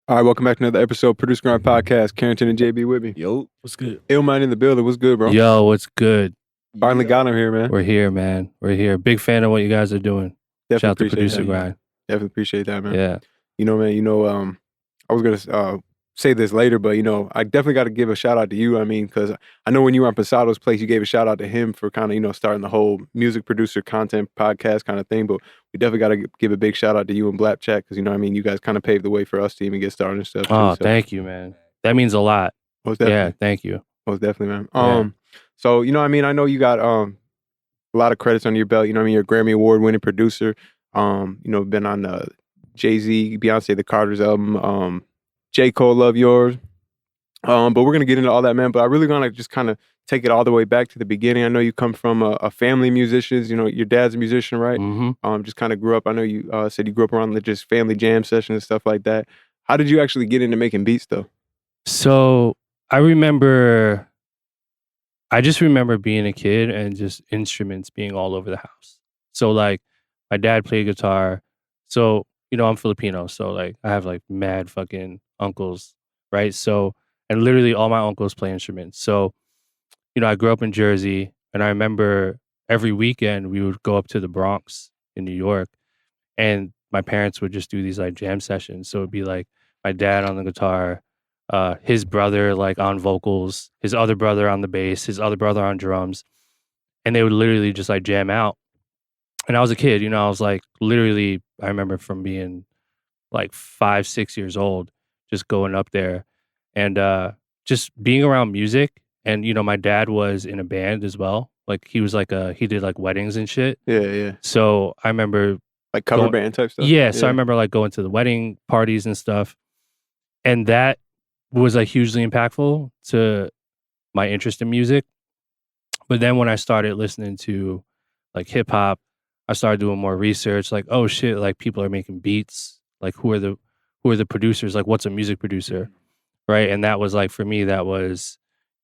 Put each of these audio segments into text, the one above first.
All right, welcome back to another episode of Producergrind Podcast. Carrington and JB with me. Yo, what's good? Illmind in the building. What's good, bro? Yo, what's good? Finally got him here, man. We're here, man. We're here. Big fan of what you guys are doing. Definitely Shout out to appreciate Producer that. Grind. Definitely appreciate that, man. Yeah. Man, I was going to say this later, but, I definitely got to give a shout out to you. I mean, because I know when you were on Pasado's place, you gave a shout out to him for kind of, starting the whole music producer content podcast kind of thing. But we definitely got to give a big shout out to you and Blapkits because, you guys kind of paved the way for us to even get started and stuff. Oh, thank you, man. That means a lot. Most definitely. Yeah, thank you. Most definitely, man. So, I know you got a lot of credits on your belt. You're a Grammy Award winning producer. Been on the Jay-Z, Beyonce, the Carter's album. J. Cole, Love Yours. But we're going to get into all that, man. But I really want to just kind of take it all the way back to the beginning. I know you come from a family of musicians. Your dad's a musician, right? Mm-hmm. Just kind of grew up. I know you said you grew up around the just family jam sessions and stuff like that. How did you actually get into making beats, though? So I just remember being a kid and just instruments being all over the house. So like my dad played guitar. So, I'm Filipino. So like I have like mad fucking uncles, right? So, and literally all my uncles play instruments. So, I grew up in Jersey and I remember every weekend we would go up to the Bronx in New York and my parents would just do these like jam sessions. So it'd be like my dad on the guitar, his brother like on vocals, his other brother on the bass, his other brother on drums. And they would literally just like jam out. And I was a kid, I was like literally, I remember from being like 5, 6 years old, just going up there and just being around music. And, my dad was in a band as well. Like he was like he did like weddings and shit. Yeah. So I remember like cover band type stuff. Yeah. So I remember like going to the wedding parties and stuff. And that was like hugely impactful to my interest in music. But then when I started listening to like hip hop, I started doing more research, like, oh shit, like people are making beats. Like who are the producers? Like what's a music producer? Right. And that was like, for me, that was,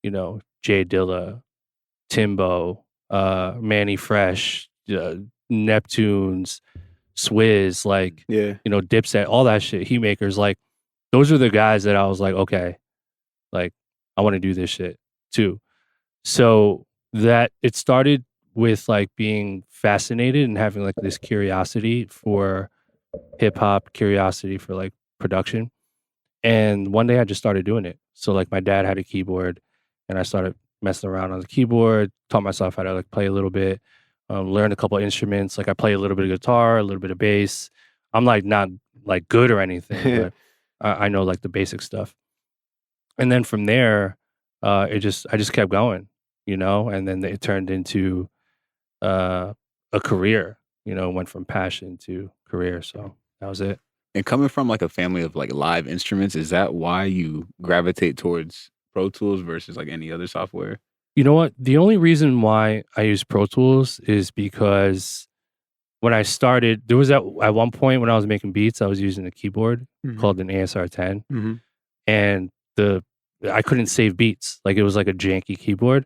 Jay Dilla, Timbo, Manny Fresh, Neptunes, Swizz, like, Dipset, all that shit, Heatmakers, like those are the guys that I was like, okay, like I want to do this shit too. So that it started with like being fascinated and having like this curiosity for hip hop, curiosity for like production. And one day I just started doing it. So like my dad had a keyboard and I started messing around on the keyboard, taught myself how to like play a little bit, learned a couple of instruments. Like I play a little bit of guitar, a little bit of bass. I'm like not like good or anything, but I know like the basic stuff. And then from there, I just kept going, and then it turned into a career, went from passion to career. So that was it. And coming from like a family of like live instruments, is that why you gravitate towards Pro Tools versus like any other software? You know what? The only reason why I use Pro Tools is because when I started, there was at one point when I was making beats, I was using a keyboard called an ASR 10, and I couldn't save beats. Like it was like a janky keyboard.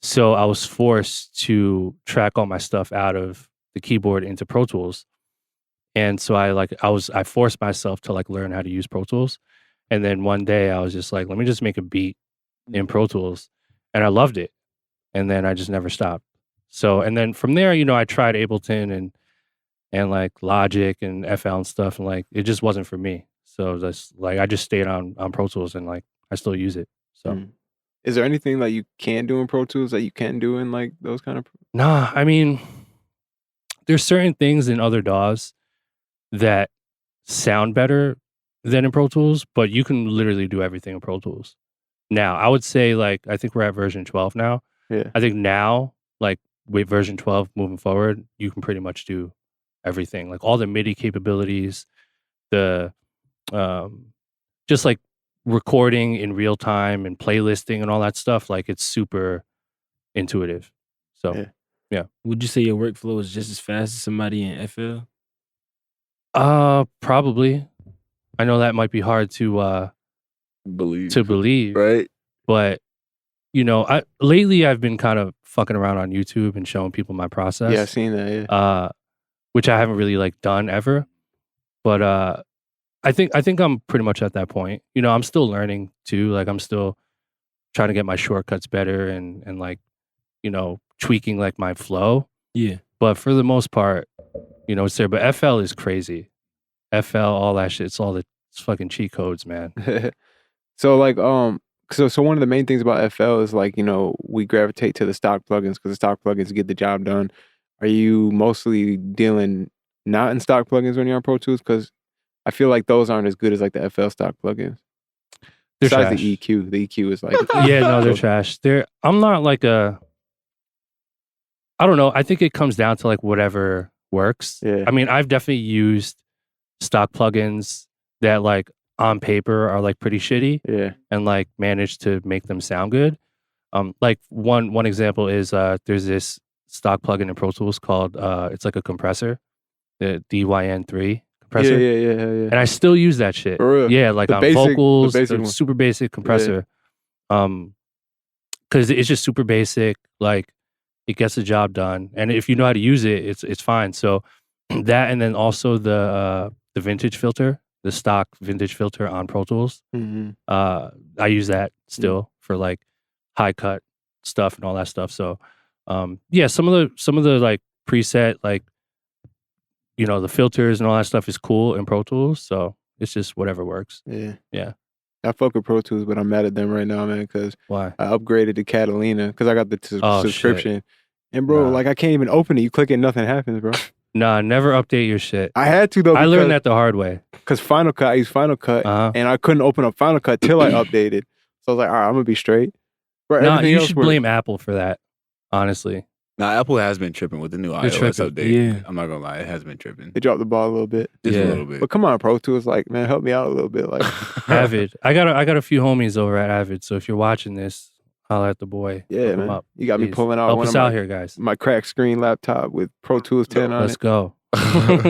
So I was forced to track all my stuff out of the keyboard into Pro Tools. And so I forced myself to like learn how to use Pro Tools. And then one day I was just like, let me just make a beat in Pro Tools. And I loved it. And then I just never stopped. So, and then from there, I tried Ableton and like Logic and FL and stuff. And like, it just wasn't for me. So that's like, I just stayed on Pro Tools and like, I still use it. So. Is there anything that you can do in Pro Tools that you can do in like those kind of? Nah, I mean, there's certain things in other DAWs that sound better than in Pro Tools, but you can literally do everything in Pro Tools. Now, I would say like, I think we're at version 12 now. Yeah. I think now, like with version 12 moving forward, you can pretty much do everything. Like all the MIDI capabilities, the just like recording in real time and playlisting and all that stuff, like it's super intuitive. So yeah. Would you say your workflow is just as fast as somebody in FL? Probably. I know that might be hard to believe, right? But lately I've been kind of fucking around on YouTube and showing people my process. Yeah, I've seen that. Yeah. Which I haven't really like done ever, but I think I'm pretty much at that point. You know, I'm still learning too. Like I'm still trying to get my shortcuts better and like, you know, tweaking like my flow. Yeah. But for the most part, you know, it's there. But FL is crazy. FL, all that shit. It's fucking cheat codes, man. So like so one of the main things about FL is like, you know, we gravitate to the stock plugins because the stock plugins get the job done. Are you mostly dealing not in stock plugins when you're on Pro Tools? Because I feel like those aren't as good as like the FL stock plugins. They're Besides trash. the EQ. The EQ is like Yeah, no, they're trash. I'm not like I don't know. I think it comes down to like whatever works. Yeah. I mean, I've definitely used stock plugins that like on paper are like pretty shitty yeah. and like managed to make them sound good. Like one example is there's this stock plugin in Pro Tools called it's like a compressor, the DYN3 compressor. Yeah. And I still use that shit. For real? Yeah, like The on basic- the vocals, basic the one. super basic compressor. Because it's just super basic. Like it gets the job done, and if you know how to use it, it's fine. So that, and then also the vintage filter, the stock vintage filter on Pro Tools. Mhm. I use that still for like high cut stuff and all that stuff. So yeah, some of the like preset, like, you know, the filters and all that stuff is cool in Pro Tools. So it's just whatever works. Yeah. I fuck with Pro Tools, but I'm mad at them right now, man, because Why? I upgraded to Catalina because I got the Oh, shit. subscription. And bro, Nah. like I can't even open it. You click it, nothing happens, bro. Nah, never update your shit. I had to though. I learned that the hard way. because Final Cut. I used Final Cut, Uh-huh. and I couldn't open up Final Cut till I updated. So I was like, all right, I'm gonna be straight. Bro, Nah, everything you else should works. blame Apple for that. Honestly, Now Apple has been tripping with the new They're iOS tripping. update. Yeah. I'm not gonna lie, it has been tripping. They dropped the ball a little bit. Just Yeah. a little bit. But come on, Pro Tools, like, man, help me out a little bit. Like, Avid. I got a few homies over at Avid. So if you're watching this, holla at the boy. yeah, Hook him man, up, you got me please. pulling out Help one us of out my, here, guys. my cracked screen laptop with Pro Tools 10 on Let's it, go.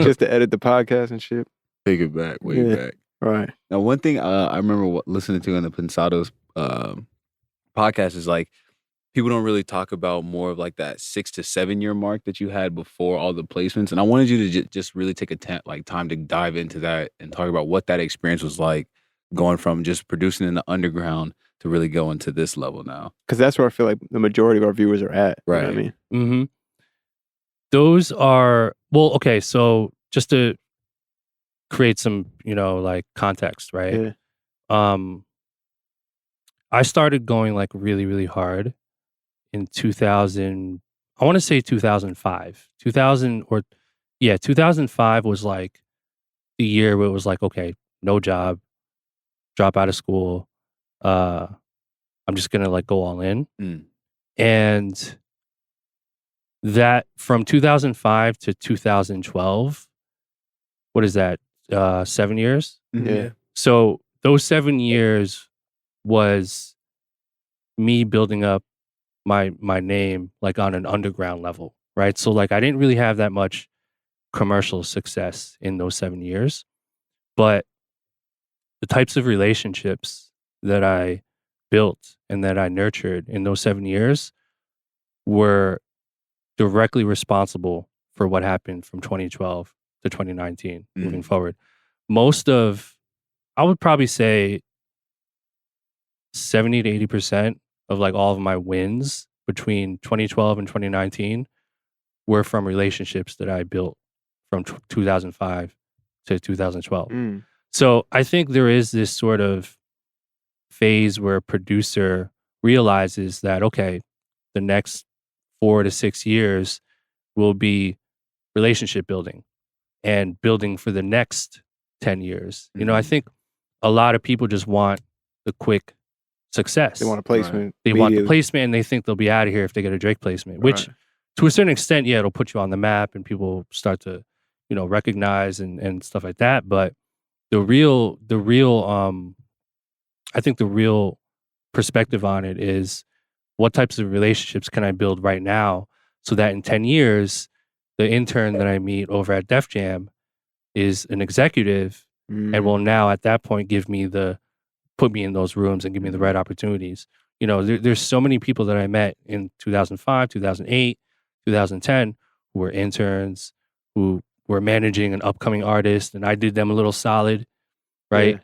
just to edit the podcast and shit. Take it back, way Yeah. back. Right. Now, one thing I remember listening to in the Pensados podcast is like people don't really talk about more of like that 6 to 7 year mark that you had before all the placements. And I wanted you to just really take time to dive into that and talk about what that experience was like going from just producing in the underground to really going to this level now. Because that's where I feel like the majority of our viewers are at. You know what I Right. mean? Mm-hmm. Those are, well, okay, so just to create some, you know, like context, right? Yeah. I started going like really, really hard in 2000. I want to say 2005. 2005 was like the year where it was like, okay, no job, drop out of school. I'm just gonna like go all in. Mm. And that from 2005 to 2012, what is that? 7 years? Yeah. So those 7 years was me building up my name like on an underground level, right? So like I didn't really have that much commercial success in those 7 years, but the types of relationships that I built and that I nurtured in those 7 years were directly responsible for what happened from 2012 to 2019 moving forward. I would probably say 70 to 80% of like all of my wins between 2012 and 2019 were from relationships that I built from 2005 to 2012. Mm. So I think there is this sort of phase where a producer realizes that, okay, the next 4 to 6 years will be relationship building and building for the next 10 years. You know, I think a lot of people just want the quick success. They want a placement. They want the immediately. placement and they think they'll be out of here if they get a Drake placement, which Right. to a certain extent, yeah, it'll put you on the map and people start to, you know, recognize and stuff like that. But the real I think the real perspective on it is what types of relationships can I build right now so that in 10 years, the intern that I meet over at Def Jam is an executive and will now at that point put me in those rooms and give me the right opportunities. You know, there's so many people that I met in 2005, 2008, 2010 who were interns, who were managing an upcoming artist, and I did them a little solid. right?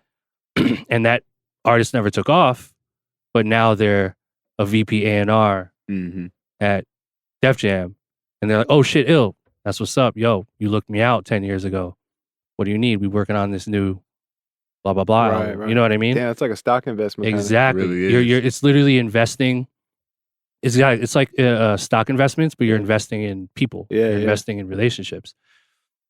And that artist never took off, but now they're a VP A&R at Def Jam, and they're like, oh shit, Ill, that's what's up, yo, you looked me out 10 years ago. What do you need? We working on this new blah blah blah. Right. You know what I mean? Yeah, it's like a stock investment. Exactly. Really You're it's literally investing. It's like stock investments, but you're investing in people. Yeah, you're investing in relationships,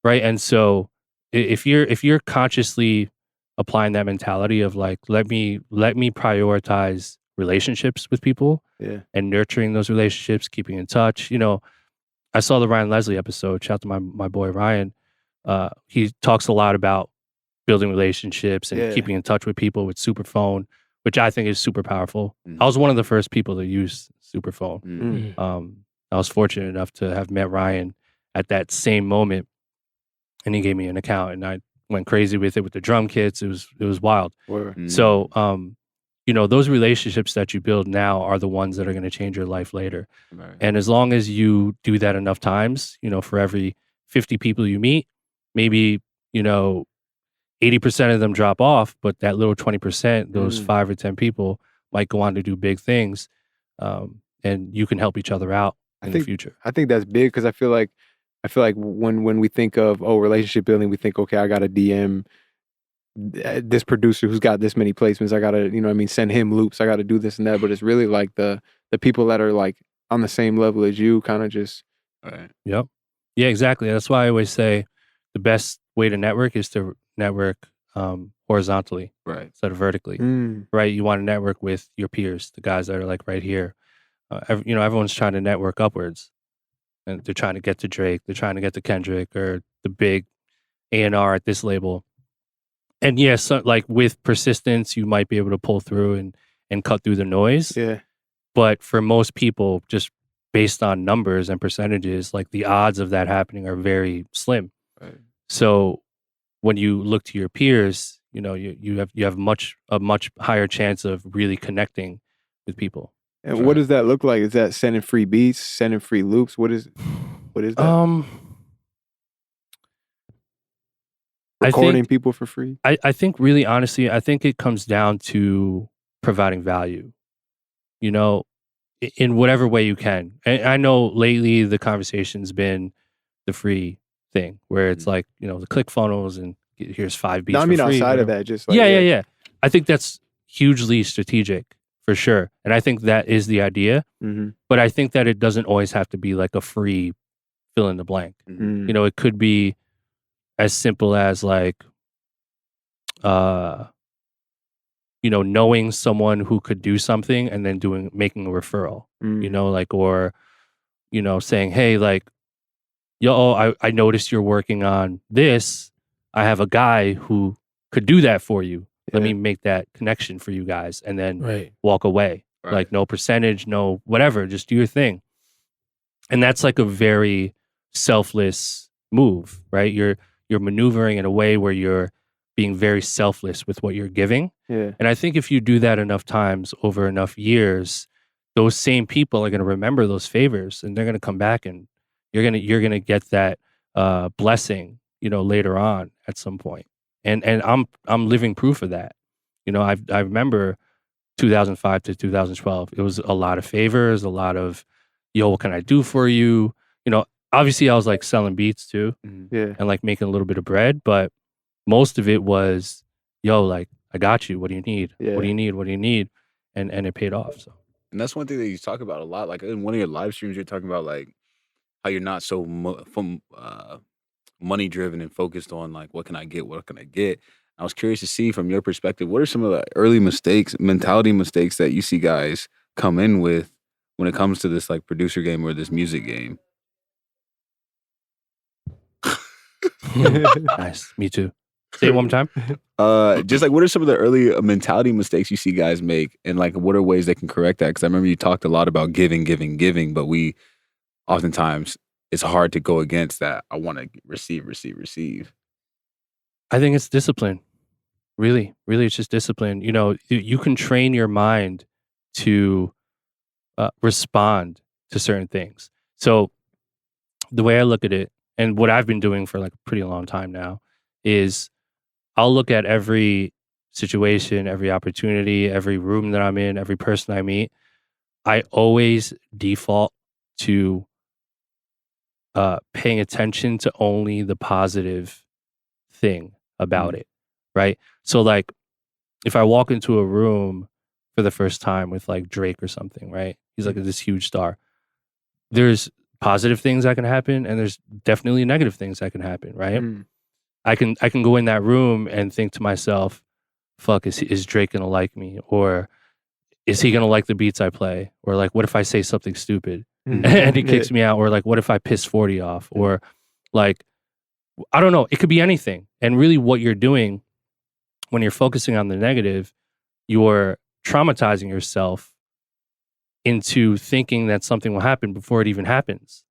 right? And so if you're consciously applying that mentality of like, let me prioritize relationships with people, and nurturing those relationships, keeping in touch. You know, I saw the Ryan Leslie episode. Shout out to my boy Ryan. He talks a lot about building relationships and keeping in touch with people with Superphone, which I think is super powerful. I was one of the first people to use Superphone. I was fortunate enough to have met Ryan at that same moment, and he gave me an account, and I went crazy with it with the drum kits. It was wild. So, you know, those relationships that you build now are the ones that are going to change your life later. And as long as you do that enough times, you know, for every 50 people you meet, maybe, you know, 80% of them drop off, but that little 20%, those 5 or 10 people might go on to do big things. And you can help each other out in the future. I think that's big, because I feel like when we think of relationship building, we think, okay, I got to DM this producer who's got this many placements. I got to, you know what I mean, send him loops. I got to do this and that. But it's really like the people that are like on the same level as you, kind of just. Yep. Yeah, exactly. That's why I always say the best way to network is to network horizontally, instead of vertically. Right? You want to network with your peers, the guys that are like right here. You know, everyone's trying to network upwards, and they're trying to get to Drake, they're trying to get to Kendrick, or the big A&R at this label. And yes, like with persistence, you might be able to pull through and cut through the noise. But for most people, just based on numbers and percentages, like the odds of that happening are very slim. So when you look to your peers, you know, you have a much higher chance of really connecting with people. And what does that look like? Is that sending free beats, sending free loops? What is that? Recording people for free? I think really honestly, I think it comes down to providing value, you know, in whatever way you can. And I know lately the conversation's been the free thing, where it's like, you know, the click funnels and here's 5 beats. No, I mean, for free, outside whatever. of that, just like, yeah. I think that's hugely strategic for sure. And I think that is the idea. But I think that it doesn't always have to be like a free fill in the blank. You know, it could be as simple as like, you know, knowing someone who could do something and then making a referral, you know, like, or, you know, saying, hey, like, yo, I noticed you're working on this. I have a guy who could do that for you. Let me make that connection for you guys, and then walk away. Like, no percentage, no whatever, just do your thing. And that's like a very selfless move, right? You're maneuvering in a way where you're being very selfless with what you're giving. And I think if you do that enough times over enough years, those same people are going to remember those favors, and they're going to come back, and you're going to get that blessing, you know, later on at some point. And I'm living proof of that. You know, I remember 2005 to 2012, it was a lot of favors, a lot of, yo, what can I do for you? You know, obviously I was like selling beats too, and like making a little bit of bread, but most of it was, yo, like, I got you. What do you need? What do you need? What do you need? And it paid off. So, and that's one thing that you talk about a lot. Like in one of your live streams, you're talking about like how you're not so money driven and focused on like, what can I get? What can I get? I was curious to see from your perspective, what are some of the early mentality mistakes that you see guys come in with when it comes to this like producer game or this music game? Nice. Me too. Say it one more time. Just like, what are some of the early mentality mistakes you see guys make, and like, what are ways they can correct that? Because I remember you talked a lot about giving, but we oftentimes, it's hard to go against that. I want to receive. I think it's discipline. Really, it's just discipline. You know, you can train your mind to respond to certain things. So the way I look at it, and what I've been doing for like a pretty long time now, is I'll look at every situation, every opportunity, every room that I'm in, every person I meet. I always default to paying attention to only the positive thing about it, right? So like, if I walk into a room for the first time with like Drake or something, right? He's like this huge star. There's positive things that can happen, and there's definitely negative things that can happen, right? I can go in that room and think to myself, fuck, is Drake gonna like me? Or is he gonna like the beats I play? Or like, what if I say something stupid and he kicks me out? Or like, what if I piss 40 off? Or like, I don't know. It could be anything. And really what you're doing when you're focusing on the negative, you're traumatizing yourself into thinking that something will happen before it even happens,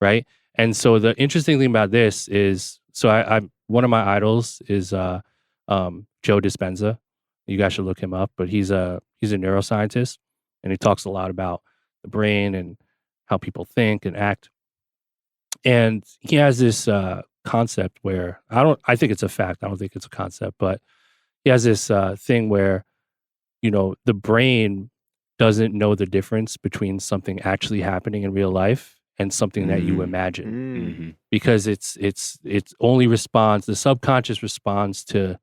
right? And so the interesting thing about this is, so I one of my idols is Joe Dispenza. You guys should look him up, but he's a neuroscientist, and he talks a lot about the brain and how people think and act. And he has this concept where I think it's a fact. I don't think it's a concept, but he has this thing where, you know, the brain doesn't know the difference between something actually happening in real life and something that you imagine, because it's only responds, the subconscious responds to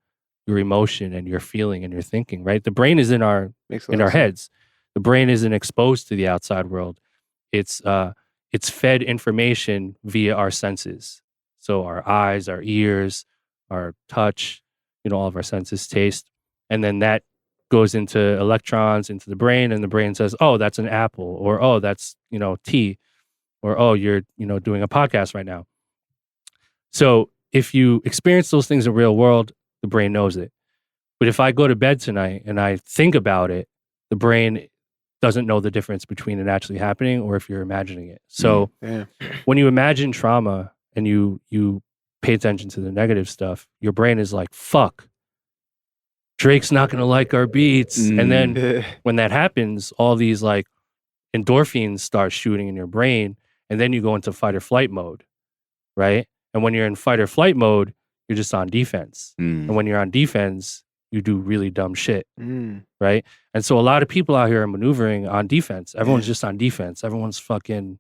your emotion and your feeling and your thinking, right? The brain is in our heads. The brain isn't exposed to the outside world. It's fed information via our senses. So our eyes, our ears, our touch, you know, all of our senses, taste, and then that goes into electrons into the brain, and the brain says, oh, that's an apple, or oh, that's, you know, tea, or oh, you're, you know, doing a podcast right now. So if you experience those things in the real world, the brain knows it. But if I go to bed tonight and I think about it, the brain doesn't know the difference between it actually happening or if you're imagining it. So when you imagine trauma and you pay attention to the negative stuff, your brain is like, fuck, Drake's not going to like our beats. And then when that happens, all these like endorphins start shooting in your brain, and then you go into fight or flight mode, right? And when you're in fight or flight mode, you're just on defense. And when you're on defense, you do really dumb shit, right? And so a lot of people out here are maneuvering on defense. Everyone's just on defense. Everyone's fucking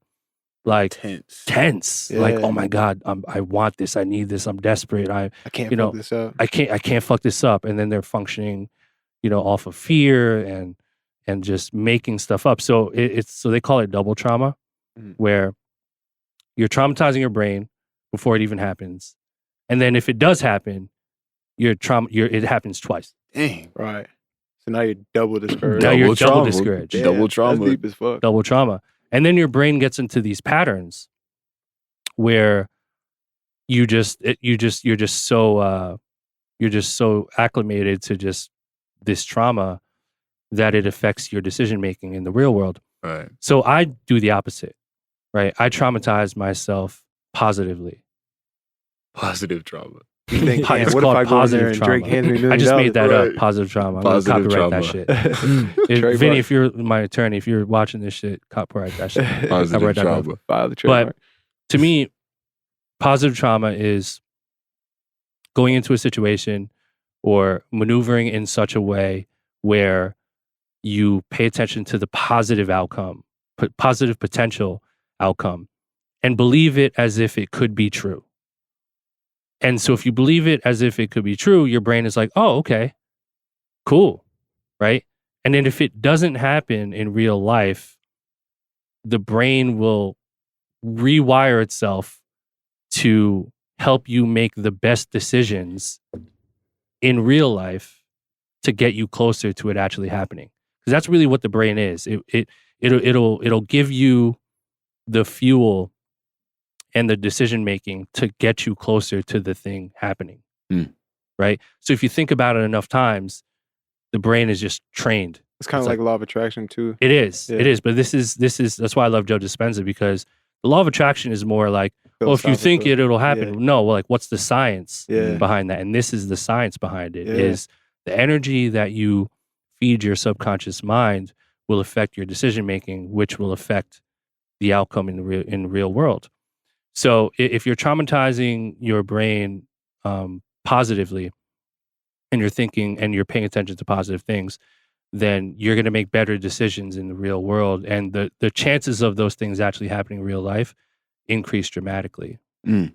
like tense. Like, oh my God, I want this. I need this. I'm desperate. I can't fuck this up. I can't fuck this up. And then they're functioning, you know, off of fear and just making stuff up. So so they call it double trauma, where you're traumatizing your brain before it even happens. And then if it does happen, it happens twice. Dang. Right. So now you're double discouraged. Now you're double discouraged. Yeah, double trauma. That's deep as fuck. Double trauma. And then your brain gets into these patterns where you're just so acclimated to just this trauma that it affects your decision making in the real world. Right. So I do the opposite, right? I traumatize myself positively. Positive trauma. You think, It's what if called I go in positive there and trauma. Drake hands me $1 million? I just made that Right. up. Positive trauma. I'm Positive gonna copyright trauma. that shit. Vinny, if you're my attorney, if you're watching this shit, copyright that shit. Positive Copyright that trauma. up. File the trademark. But to me, positive trauma is going into a situation or maneuvering in such a way where you pay attention to the positive outcome, positive potential outcome, and believe it as if it could be true. And so if you believe it as if it could be true, your brain is like, oh, okay, cool, right? And then if it doesn't happen in real life, the brain will rewire itself to help you make the best decisions in real life to get you closer to it actually happening. Because that's really what the brain is. It'll give you the fuel and the decision making to get you closer to the thing happening. Right? So if you think about it enough times, the brain is just trained. It's kind of like law of attraction too. It is. It is. But this is that's why I love Joe Dispenza, because the law of attraction is more like, well, if you think it'll happen. Yeah. No, well, like, what's the science behind that? And this is the science behind it. Is the energy that you feed your subconscious mind will affect your decision making, which will affect the outcome in the real world. So if you're traumatizing your brain positively, and you're thinking and you're paying attention to positive things, then you're going to make better decisions in the real world. And the chances of those things actually happening in real life increase dramatically. Mm.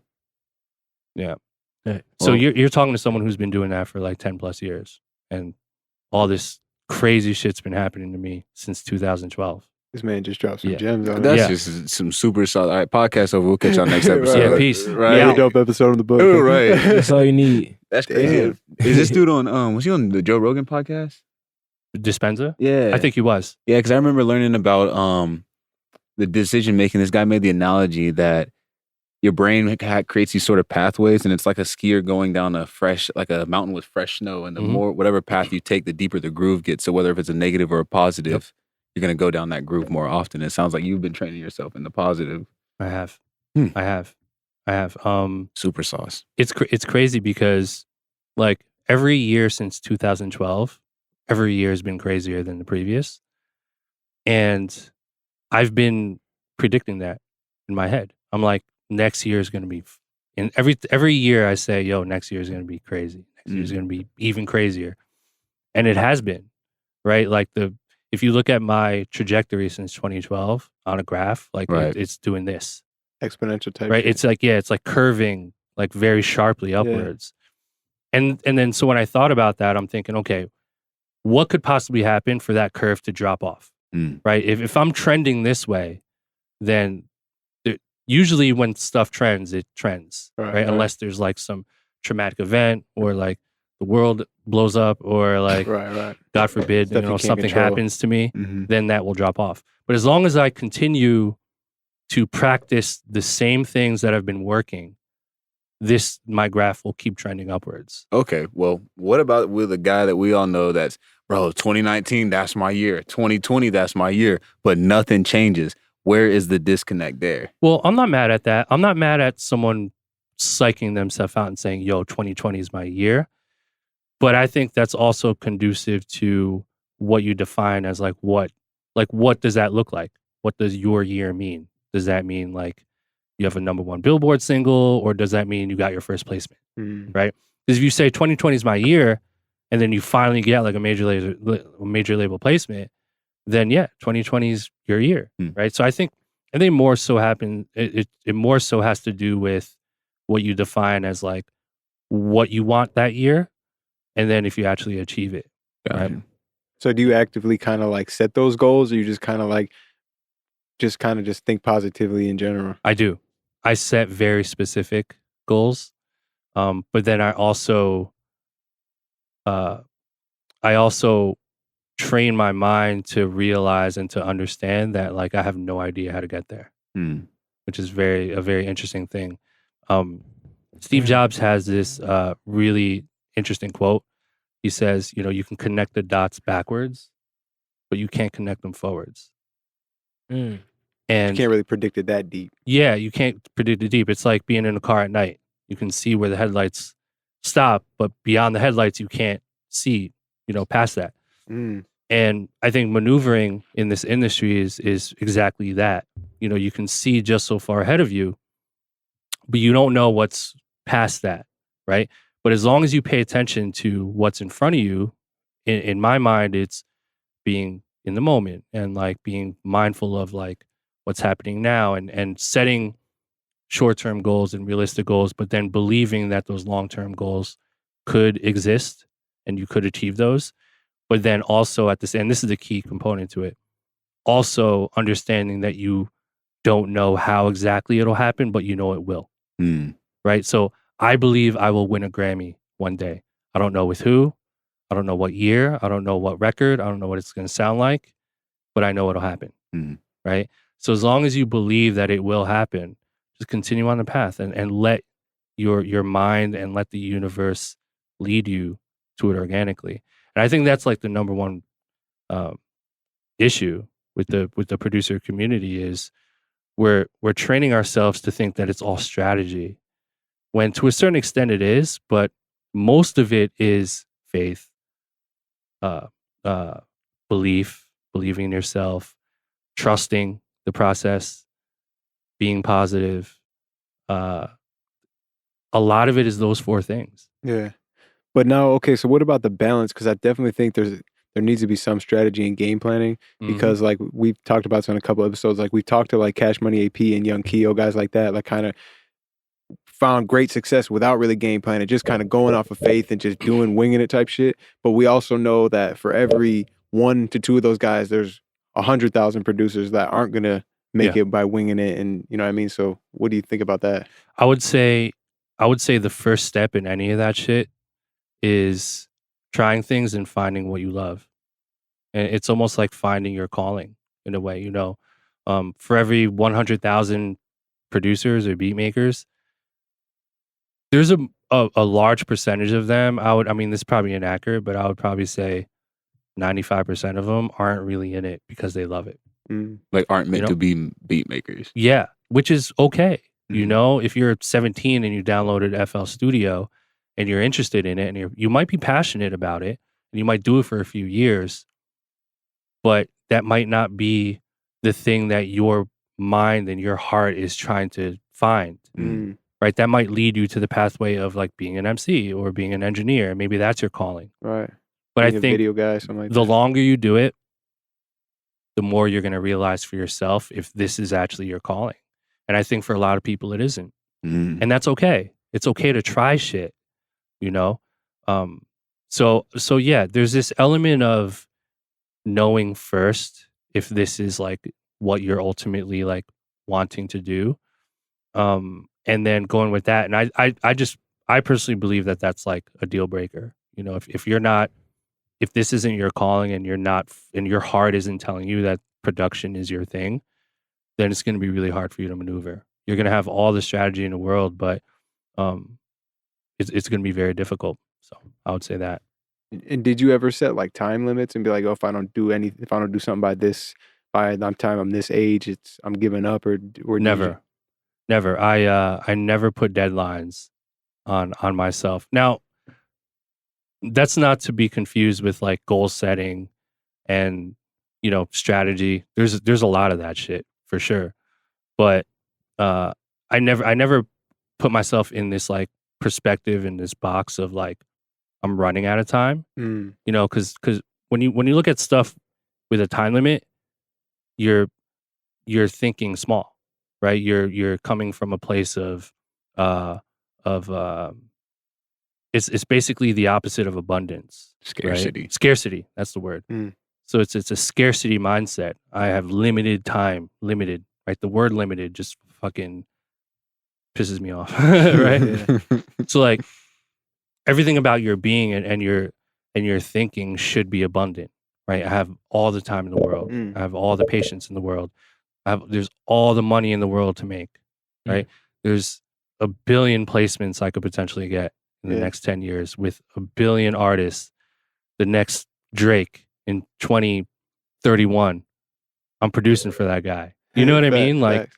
Yeah. Right. So Well- you're talking to someone who's been doing that for like 10 plus years. And all this crazy shit's been happening to me since 2012. This man just dropped some Yeah. gems on That's Yeah. just some super solid. All right, podcast over. We'll catch y'all next Right. episode. Yeah, peace. Right. Yeah. Really dope episode of the book. Oh, right. That's all you need. That's Damn. crazy. Is this dude on? Was he on the Joe Rogan podcast? Dispenza? Yeah, I think he was. Yeah, because I remember learning about the decision making. This guy made the analogy that your brain creates these sort of pathways, and it's like a skier going down like a mountain with fresh snow. And the more, whatever path you take, the deeper the groove gets. So whether if it's a negative or a positive, you're gonna go down that groove more often. It sounds like you've been training yourself in the positive. I have. Hmm. I have. Super sauce. It's crazy because like every year since 2012, every year has been crazier than the previous. And I've been predicting that in my head. I'm like, next year is going to be, and every year I say, yo, next year is going to be crazy. Next year is going to be even crazier. And it has been, right? Like if you look at my trajectory since 2012 on a graph, like Right. it's doing this, Exponential type. right? shit. It's like, it's like curving like very sharply upwards. And then, so when I thought about that, I'm thinking, okay, what could possibly happen for that curve to drop off, right? If I'm trending this way, then usually when stuff trends, it trends, right? Unless there's like some traumatic event or like the world blows up or like, right. God forbid, Stuff you can't something control. happens to me, Mm-hmm. then that will drop off. But as long as I continue to practice the same things that have been working, my graph will keep trending upwards. Okay, well, what about with a guy that we all know that's, bro, 2019, that's my year. 2020, that's my year, but nothing changes. Where is the disconnect there? Well, I'm not mad at that. I'm not mad at someone psyching themselves out and saying, yo, 2020 is my year. But I think that's also conducive to what you define as like what does that look like? What does your year mean? Does that mean like you have a #1 Billboard single, or does that mean you got your first placement? Right? Because if you say 2020 is my year, and then you finally get like a major label placement, then yeah, 2020 is your year, right? So I think more so it more so has to do with what you define as like what you want that year, and then if you actually achieve it, right? So do you actively kind of like set those goals, or you just kind of like just think positively in general? I do. I set very specific goals, but then I also train my mind to realize and to understand that like I have no idea how to get there, which is a very interesting thing. Steve Jobs has this really interesting quote. He says, you can connect the dots backwards, but you can't connect them forwards. And You can't really predict it that deep. yeah, you can't predict it deep. It's like being in a car at night. You can see where the headlights stop, but beyond the headlights, you can't see, past that. And I think maneuvering in this industry is exactly that. You can see just so far ahead of you, but you don't know what's past that, right? But as long as you pay attention to what's in front of you, in my mind, it's being in the moment and like being mindful of like what's happening now and setting short-term goals and realistic goals, but then believing that those long-term goals could exist and you could achieve those. But then also at this end, this is the key component to it, also understanding that you don't know how exactly it'll happen, but you know it will. Right? So I believe I will win a Grammy one day. I don't know with who. I don't know what year. I don't know what record. I don't know what it's going to sound like, but I know it'll happen. Right? So as long as you believe that it will happen, just continue on the path and let your mind and let the universe lead you to it organically. And I think that's like the #1 issue with the producer community is we're training ourselves to think that it's all strategy, when to a certain extent it is, but most of it is faith, believing in yourself, trusting the process, being positive. A lot of it is those 4 things. Yeah. But now, okay, so what about the balance? Because I definitely think there needs to be some strategy in game planning because like we've talked about this on a couple episodes. Like we've talked to like Cash Money AP and Young Keo, guys like that, like kind of found great success without really game planning, just kind of going off of faith and just winging it type shit. But we also know that for every 1 to 2 of those guys, there's 100,000 producers that aren't gonna make it by winging it, and you know what I mean. So, what do you think about that? I would say the first step in any of that shit is trying things and finding what you love, and it's almost like finding your calling in a way. You know, for every 100,000 producers or beat makers, there's a large percentage of them. I mean, this is probably inaccurate, but I would probably say 95% of them aren't really in it because they love it. Like aren't meant to be beat makers. Yeah, which is okay. You know, if you're 17 and you downloaded FL Studio and you're interested in it and you might be passionate about it and you might do it for a few years, but that might not be the thing that your mind and your heart is trying to find. Right? That might lead you to the pathway of like being an MC or being an engineer. Maybe that's your calling. Right. But being I think video guy, something like the that. longer you do it, the more you're going to realize for yourself if this is actually your calling. And I think for a lot of people, it isn't. And that's okay. It's okay to try shit, you know? So yeah, there's this element of knowing first if this is like what you're ultimately like wanting to do. And then going with that. And I personally believe that that's like a deal breaker. You know, if this isn't your calling and and your heart isn't telling you that production is your thing, then it's going to be really hard for you to maneuver. You're going to have all the strategy in the world, but it's going to be very difficult. So I would say that. And did you ever set like time limits and be like, oh, if I don't do something by the time I'm this age, I'm giving up or Never. I never put deadlines on myself. Now, that's not to be confused with like goal setting and, you know, strategy. There's a lot of that shit for sure. But I never put myself in this like perspective in this box of like I'm running out of time. You know, because when you look at stuff with a time limit, you're thinking small, right? You're coming from a place of it's basically the opposite of abundance. Scarcity. Right? Scarcity, that's the word. So it's a scarcity mindset. I have limited time, right? The word limited just fucking pisses me off, right? So like everything about your being and your thinking should be abundant, right? I have all the time in the world. I have all the patience in the world. There's all the money in the world to make, right? There's 1 billion placements I could potentially get in the next 10 years with 1 billion artists. The next Drake in 2031, I'm producing for that guy. You know what I mean? Like,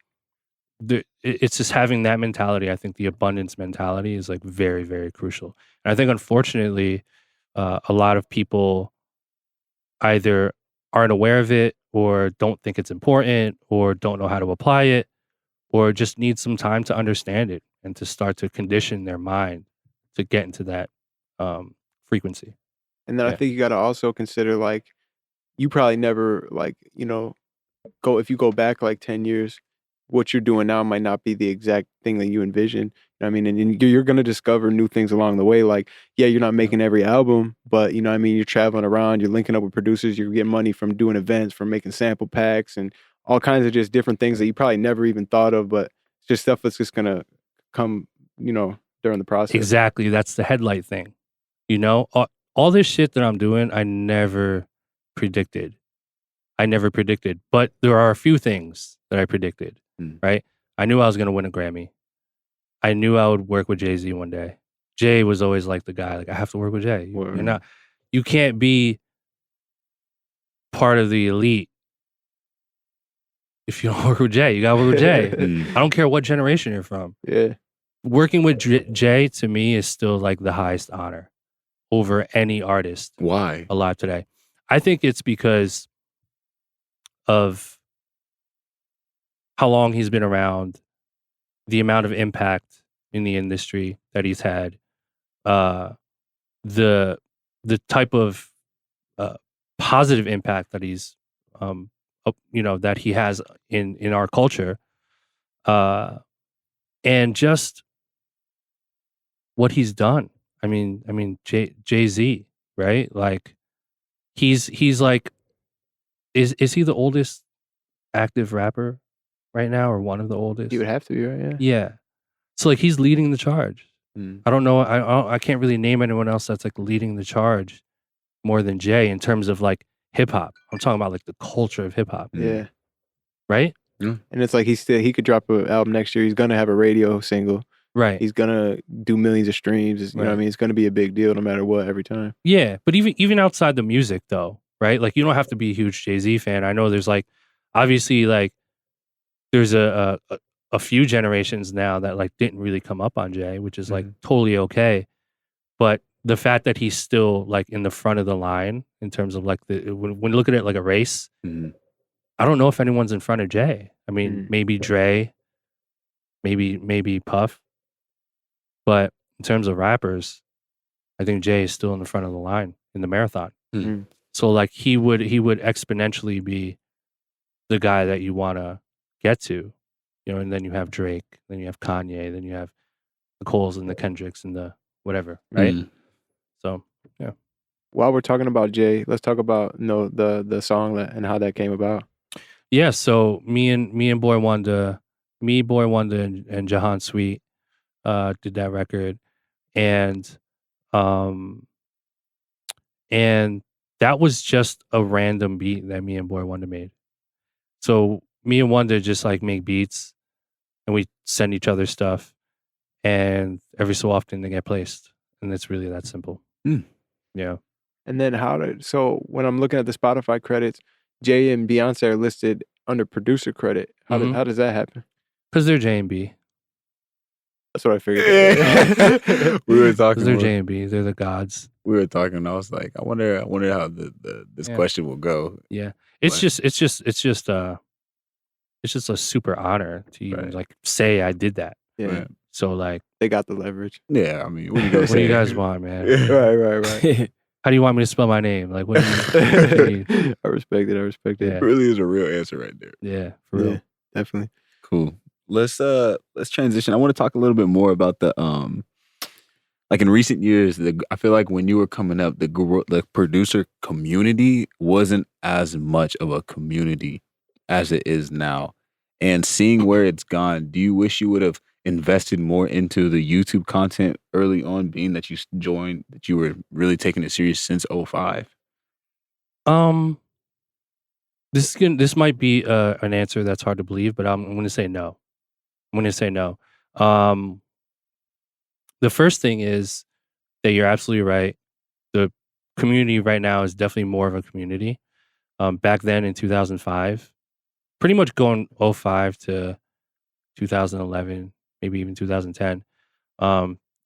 it's just having that mentality. I think the abundance mentality is like very, very crucial. And I think, unfortunately, a lot of people either aren't aware of it or don't think it's important or don't know how to apply it or just need some time to understand it and to start to condition their mind to get into that frequency. And then I think you got to also consider like you probably never like, you know, if you go back like 10 years, what you're doing now might not be the exact thing that you envision. You know what I mean? And you're going to discover new things along the way. Like, yeah, you're not making every album, but you know what I mean? You're traveling around, you're linking up with producers, you're getting money from doing events, from making sample packs and all kinds of just different things that you probably never even thought of, but it's just stuff that's just going to come, you know, during the process. Exactly. That's the headlight thing. You know, all this shit that I'm doing, I never predicted. But there are a few things that I predicted, right? I knew I was going to win a Grammy. I knew I would work with Jay-Z one day. Jay was always like the guy, like, I have to work with Jay. You can't be part of the elite if you don't work with Jay. You got to work with Jay. I don't care what generation you're from. Yeah. Working with Jay, to me, is still like the highest honor over any artist. Why? Alive today. I think it's because of how long he's been around, the amount of impact in the industry that he's had, the type of positive impact that he's that he has in our culture, and just what he's done. I mean Jay-Z, right? Like he's like, is he the oldest active rapper right now, or one of the oldest? He would have to be, right? Yeah. Yeah. So like he's leading the charge. I don't know. I can't really name anyone else that's like leading the charge more than Jay in terms of like hip hop. I'm talking about like the culture of hip hop. Yeah. Right? And it's like he could drop an album next year. He's gonna have a radio single. Right. He's gonna do millions of streams. You know what I mean? It's gonna be a big deal no matter what every time. Yeah, but even outside the music though, right? Like you don't have to be a huge Jay-Z fan. I know there's like obviously like there's a few generations now that like didn't really come up on Jay, which is like totally okay. But the fact that he's still like in the front of the line in terms of like when you look at it like a race, I don't know if anyone's in front of Jay. I mean, maybe Dre, maybe Puff, but in terms of rappers, I think Jay is still in the front of the line in the marathon. So like he would exponentially be the guy that you want to get to, and then you have Drake, then you have Kanye, then you have the Coles and the Kendricks and the whatever, right? So yeah. While we're talking about Jay, let's talk about the song and how that came about. Yeah, so me and Boy Wonder, and Jahan Sweet did that record, and that was just a random beat that me and Boy Wonder made. So me and Wonder just like make beats, and we send each other stuff, and every so often they get placed, and it's really that simple. Yeah. And then so when I'm looking at the Spotify credits, Jay and Beyonce are listed under producer credit. How does that happen? Because they're J and B. That's what I figured. We were talking. They're J and B. They're the gods. We were talking, and I was like, I wonder how this question will go. Yeah, it's just a super honor to even like say I did that. Yeah. Right. So like they got the leverage. Yeah, I mean, what do you guys want, man? Right. How do you want me to spell my name? Like, what do you I respect it. Yeah. It really is a real answer right there. Yeah, for real. Definitely. Cool. Let's transition. I want to talk a little bit more about the like in recent years, I feel like when you were coming up, the producer community wasn't as much of a community as it is now. And seeing where it's gone, do you wish you would have invested more into the YouTube content early on, being that you joined, that you were really taking it serious since 2005? This might be an answer that's hard to believe, but I'm going to say no. The first thing is that you're absolutely right. The community right now is definitely more of a community. Back then in 2005, pretty much going 2005 to 2011, maybe even 2010,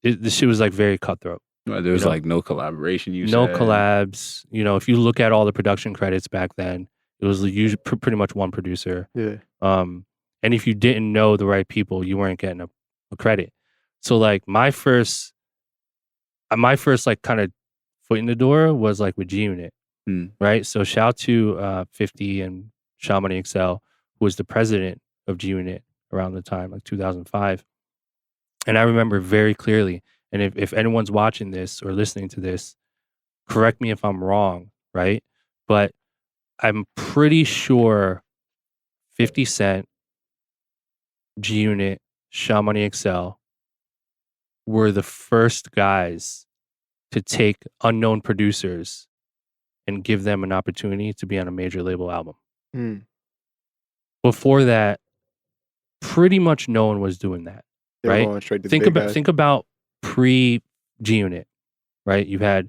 this shit was like very cutthroat. There was like no collaboration. No collabs. If you look at all the production credits back then, it was usually pretty much one producer. Yeah. And if you didn't know the right people, you weren't getting a credit. So like my first like kind of foot in the door was like with G Unit, right? So shout to 50 and Shaw Money Excel, who was the president of G Unit around the time, like 2005. And I remember very clearly, and if anyone's watching this or listening to this, correct me if I'm wrong, right? But I'm pretty sure 50 Cent, G Unit, Shaw Money Excel were the first guys to take unknown producers and give them an opportunity to be on a major label album. Before that, pretty much no one was doing that. They're right? going straight to Think big about guys. think about pre G Unit, right? You had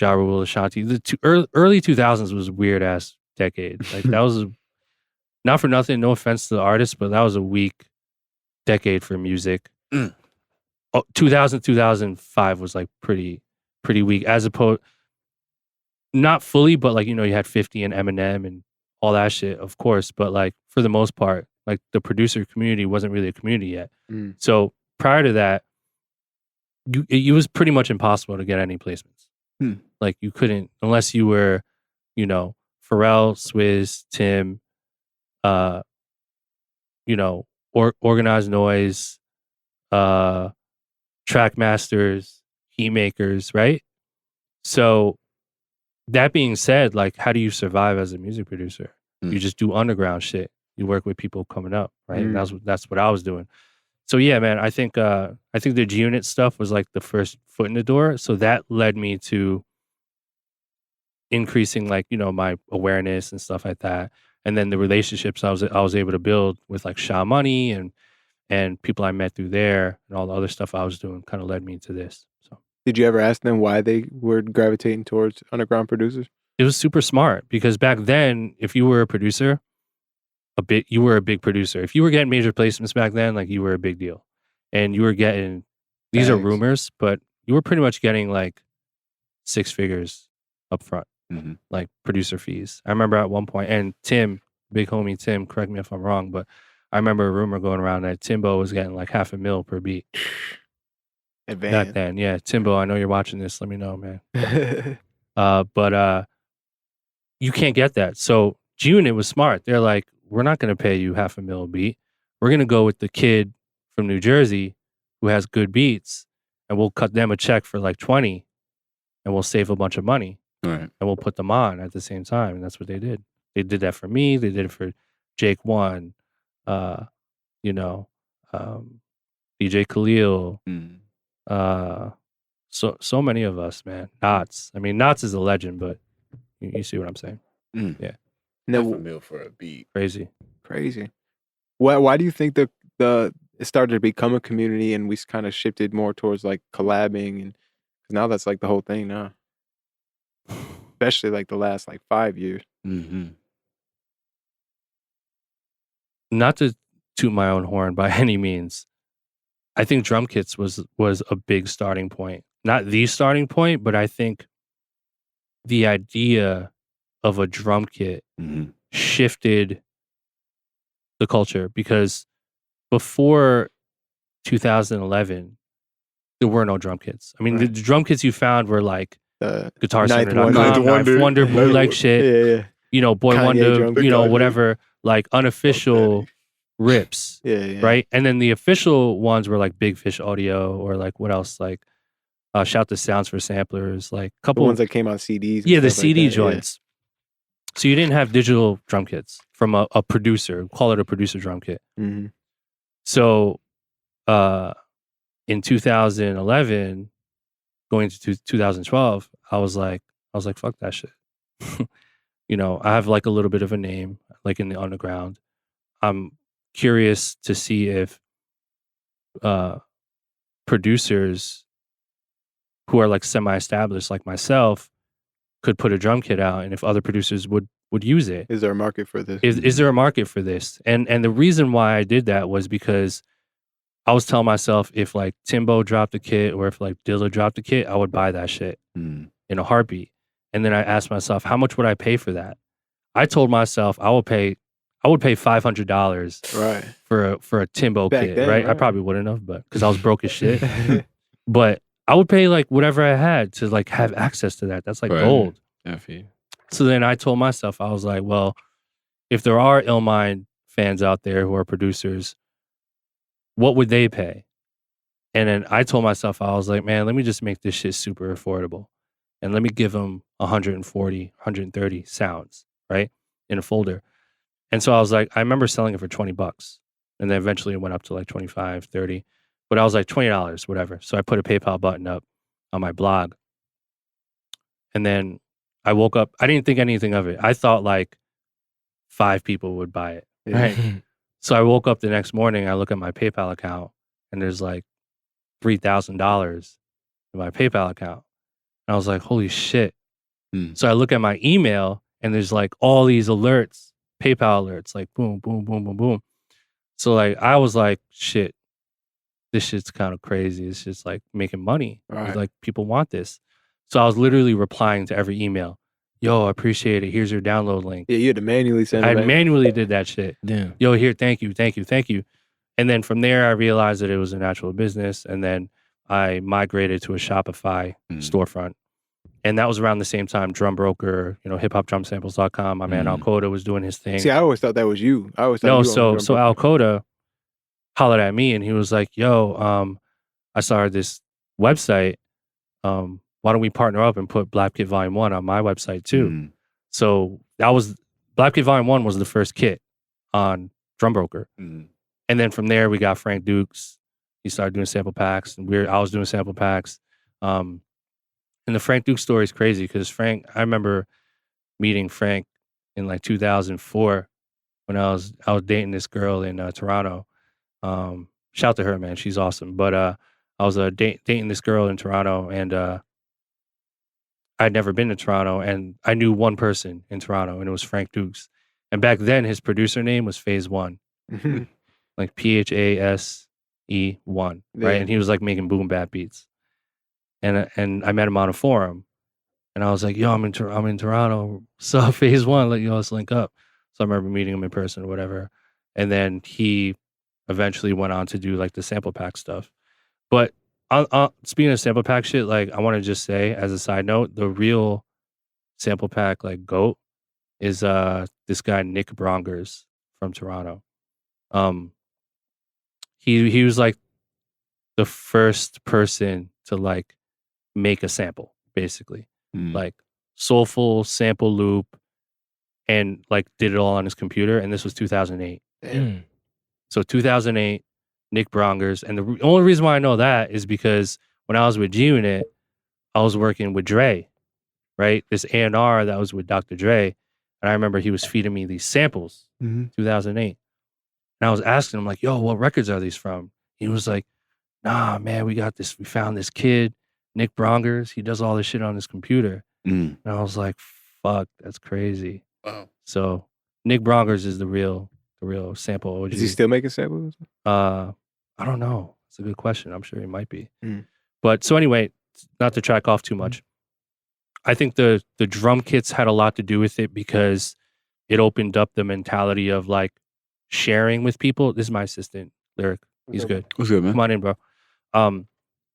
Ja Rule, Ashanti. The early 2000s was a weird ass decade. Like that was not for nothing. No offense to the artists, but that was a weak decade for music. 2000 2005 was like pretty weak, as opposed, not fully, but like, you had 50 and Eminem and all that shit, of course, but like for the most part, like the producer community wasn't really a community yet. So prior to that, it was pretty much impossible to get any placements. Like you couldn't, unless you were, you know, Pharrell, Swizz, Tim, you know, Organized Noise, Trackmasters, Heat Makers, right? So that being said, like, how do you survive as a music producer? You just do underground shit. You work with people coming up, right? And that's what I was doing. So yeah, man, I think the G-Unit stuff was like the first foot in the door. So that led me to increasing, like, you know, my awareness and stuff like that. And then the relationships I was able to build with like Sha Money and people I met through there and all the other stuff I was doing kind of led me to this. So did you ever ask them why they were gravitating towards underground producers? It was super smart because back then, if you were a producer, you were a big producer. If you were getting major placements back then, like, you were a big deal. And you were getting, these are rumors, but you were pretty much getting like 6 figures up front, like producer fees. I remember at one point, and Tim, big homie Tim, correct me if I'm wrong, but I remember a rumor going around that Timbo was getting like $500,000 per beat. Back then, yeah. Timbo, I know you're watching this. Let me know, man. But you can't get that. So G-Unit was smart. They're like, we're not going to pay you $500,000 a beat. We're going to go with the kid from New Jersey who has good beats, and we'll cut them a check for like 20, and we'll save a bunch of money. Right. And we'll put them on at the same time. And that's what they did. They did that for me. They did it for Jake One, you know, DJ Khalil, so many of us, man. Knots. I mean, Knots is a legend, but you see what I'm saying? Yeah. $500,000 for a beat. Crazy. Why do you think it started to become a community and we kind of shifted more towards like collabing, and now that's like the whole thing now, especially like the last like 5 years. Not to toot my own horn by any means, I think drum kits was a big starting point. Not the starting point, but I think the idea of a drum kit shifted the culture, because before 2011, there were no drum kits. I mean, the drum kits you found were like Guitar Center, Ninth Wonder, bootleg shit. Yeah. You know, Boy Kanye Wonder, you know, whatever, like unofficial rips. Right? And then the official ones were like Big Fish Audio, or like what else? Like Shout the Sounds for Samplers, like a couple the ones that came on CDs. Yeah, the CD joints. So you didn't have digital drum kits from a producer. Call it a producer drum kit. So in 2011, going to 2012, I was like, fuck that shit. You know, I have like a little bit of a name, like in the underground. I'm curious to see if producers who are like semi-established, like myself, could put a drum kit out, and if other producers would use it. Is there a market for this? Is there a market for this? And the reason why I did that was because I was telling myself, if like Timbo dropped a kit, or if like Dilla dropped a kit, I would buy that shit in a heartbeat. And then I asked myself, how much would I pay for that? I told myself I would pay $500 for a Timbo kit, then, right? I probably wouldn't have, but because I was broke as shit. But I would pay like whatever I had to like have access to that. That's like gold. So then I told myself, I was like, well, if there are Illmind fans out there who are producers, what would they pay? And then I told myself, I was like, man, let me just make this shit super affordable. And let me give them 140, 130 sounds, right? In a folder. And so I was like, I remember selling it for $20. And then eventually it went up to like 25, 30. But I was like, $20, whatever. So I put a PayPal button up on my blog. And then I woke up, I didn't think anything of it. I thought like 5 people would buy it, right? So I woke up the next morning, I look at my PayPal account, and there's like $3,000 in my PayPal account. And I was like, holy shit. So I look at my email, and there's like all these alerts, PayPal alerts, like boom, boom, boom, boom, boom. So like, I was like, shit, this shit's kind of crazy. It's just like making money. Like, people want this. So I was literally replying to every email. Yo, I appreciate it. Here's your download link. Yeah, you had to manually send it. I manually did that shit. Damn. Yo, here, thank you. And then from there, I realized that it was a natural business. And then I migrated to a Shopify storefront. And that was around the same time Drum Broker, hiphopdrumsamples.com. My man Alcoda was doing his thing. See, I always thought that was you. I always thought no, you so Alcoda hollered at me and he was like, yo, I started this website. Why don't we partner up and put Blapkit Volume 1 on my website too? So that was Blapkit Volume 1 was the first kit on Drum Broker. And then from there we got Frank Dukes. He started doing sample packs and I was doing sample packs. And the Frank Dukes story is crazy because I remember meeting Frank in like 2004 when I was dating this girl in Toronto. Shout to her, man. She's awesome. But I was dating this girl in Toronto and I'd never been to Toronto and I knew one person in Toronto and it was Frank Dukes. And back then his producer name was Phase 1. Like PHASE1, right? Yeah. And he was like making boom bap beats. And I met him on a forum and I was like, yo, I'm in Toronto. So Phase 1, let's link up. So I remember meeting him in person or whatever. And then he eventually went on to do like the sample pack stuff. But speaking of sample pack shit, like I want to just say as a side note, the real sample pack like GOAT is this guy Nick Brongers from Toronto. He was like the first person to like make a sample, basically. Like soulful sample loop and like did it all on his computer, and this was 2008. So 2008, Nick Brongers. And the only reason why I know that is because when I was with G-Unit, I was working with Dre, right? This A&R that was with Dr. Dre. And I remember he was feeding me these samples, 2008. And I was asking him like, yo, what records are these from? He was like, nah, man, we found this kid, Nick Brongers. He does all this shit on his computer. And I was like, fuck, that's crazy. Wow. So Nick Brongers is the real sample OG. Is he still making samples? I don't know. It's a good question. I'm sure he might be. But so anyway, not to track off too much. I think the drum kits had a lot to do with it because it opened up the mentality of like sharing with people. This is my assistant, Lyric. He's good. What's good, man? Come on in, bro.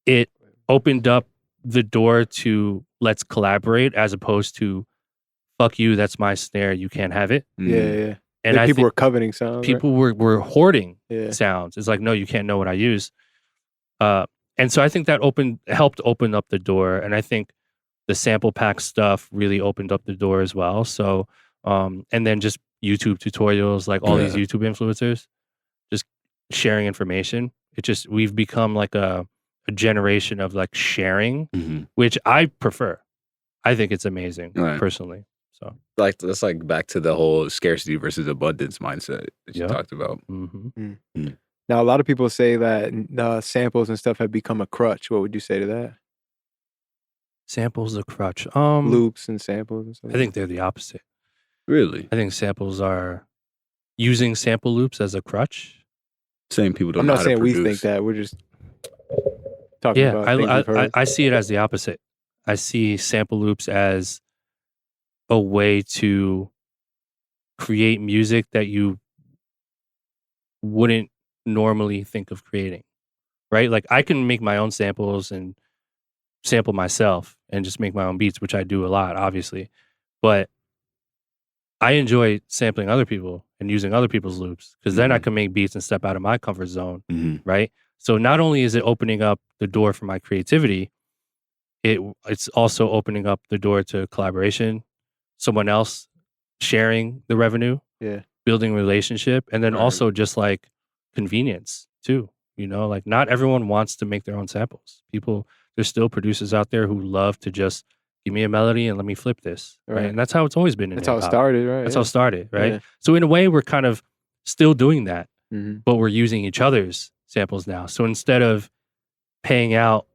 It opened up the door to let's collaborate as opposed to fuck you, that's my snare, you can't have it. Yeah. And like people were coveting sounds. People were hoarding sounds. It's like, no, you can't know what I use. And so I think that helped open up the door. And I think the sample pack stuff really opened up the door as well. So, and then just YouTube tutorials, like all these YouTube influencers, just sharing information. We've become like a generation of like sharing, which I prefer. I think it's amazing personally. So like that's like back to the whole scarcity versus abundance mindset that you talked about. Now, a lot of people say that samples and stuff have become a crutch. What would you say to that? Samples a crutch. Loops and samples and stuff. I think they're the opposite. Really? I think samples are using sample loops as a crutch. Same people don't I'm know not how saying to we produce. think that. We're just talking about things we've heard. I see it as the opposite. I see sample loops as a way to create music that you wouldn't normally think of creating, right? Like I can make my own samples and sample myself and just make my own beats, which I do a lot, obviously. But I enjoy sampling other people and using other people's loops because then I can make beats and step out of my comfort zone, right? So not only is it opening up the door for my creativity, it's also opening up the door to collaboration, someone else sharing the revenue, building a relationship, and then also just like convenience too. You know, like not everyone wants to make their own samples. There's still producers out there who love to just give me a melody and let me flip this, right? And that's how it's always been. That's how it started, right? That's how it started, right? So in a way, we're kind of still doing that, but we're using each other's samples now. So instead of paying out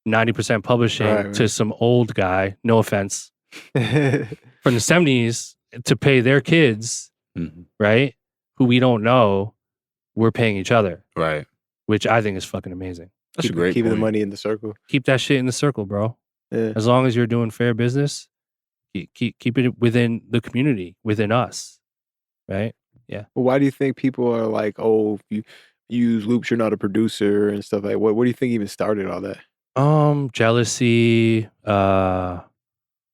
90% publishing to some old guy, no offense, from the 70s to pay their kids, right? Who we don't know, we're paying each other. Right. Which I think is fucking amazing. That's a great Keeping point. the money in the circle. Keep that shit in the circle, bro. Yeah. As long as you're doing fair business, keep it within the community, within us, right? Yeah. Well, why do you think people are like, oh, use loops, you're not a producer and stuff like. What do you think even started all that? Jealousy,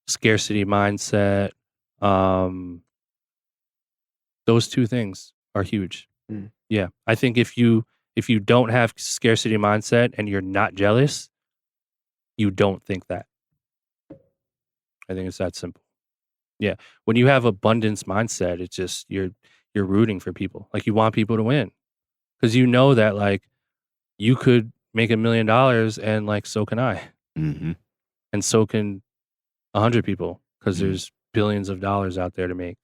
scarcity mindset. Those two things are huge. Yeah, I think if you don't have scarcity mindset and you're not jealous, you don't think that. I think it's that simple. Yeah, when you have abundance mindset, it's just you're rooting for people. Like you want people to win because you know that like you could make $1 million and like so can I, and so can 100 people because there's billions of dollars out there to make.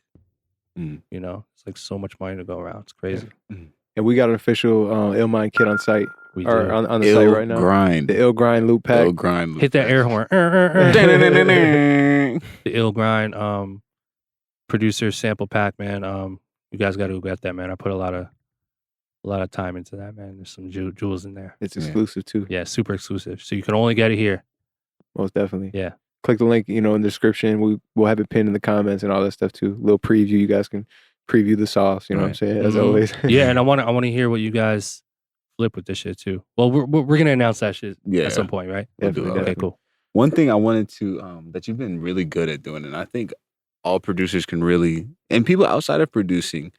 You know, it's like so much money to go around. It's crazy. And we got an official Illmind kit on site. We Or do. on the site right now. Grind. The Illgrind loop pack. Grind. Hit that air horn. The Illgrind producer sample pack, man. You guys got to go get that, man. I put a lot of time into that, man. There's some jewels in there. It's exclusive too. Yeah, super exclusive. So you can only get it here. Most definitely. Yeah. Click the link, in the description. We'll have it pinned in the comments and all that stuff too. Little preview. You guys can preview the sauce. You know what I'm saying? As always. Yeah, and I want to hear what you guys flip with this shit too. Well, we're gonna announce that shit at some point, right? Definitely. Okay, cool. One thing I wanted to that you've been really good at doing, and I think all producers can really, and people outside of producing,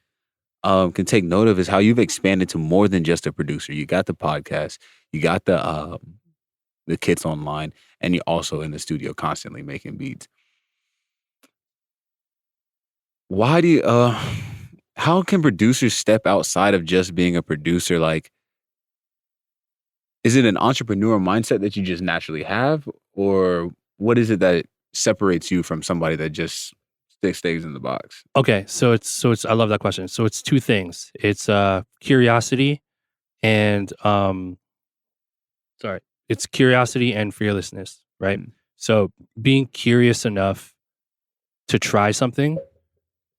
can take note of, is how you've expanded to more than just a producer. You got the podcast, you got the kits online, and you're also in the studio constantly making beats. Why do you? How can producers step outside of just being a producer? Like, is it an entrepreneur mindset that you just naturally have, or what is it that separates you from somebody that just stays in the box? Okay, so it's I love that question. So it's two things. It's curiosity and it's curiosity and fearlessness, right? So being curious enough to try something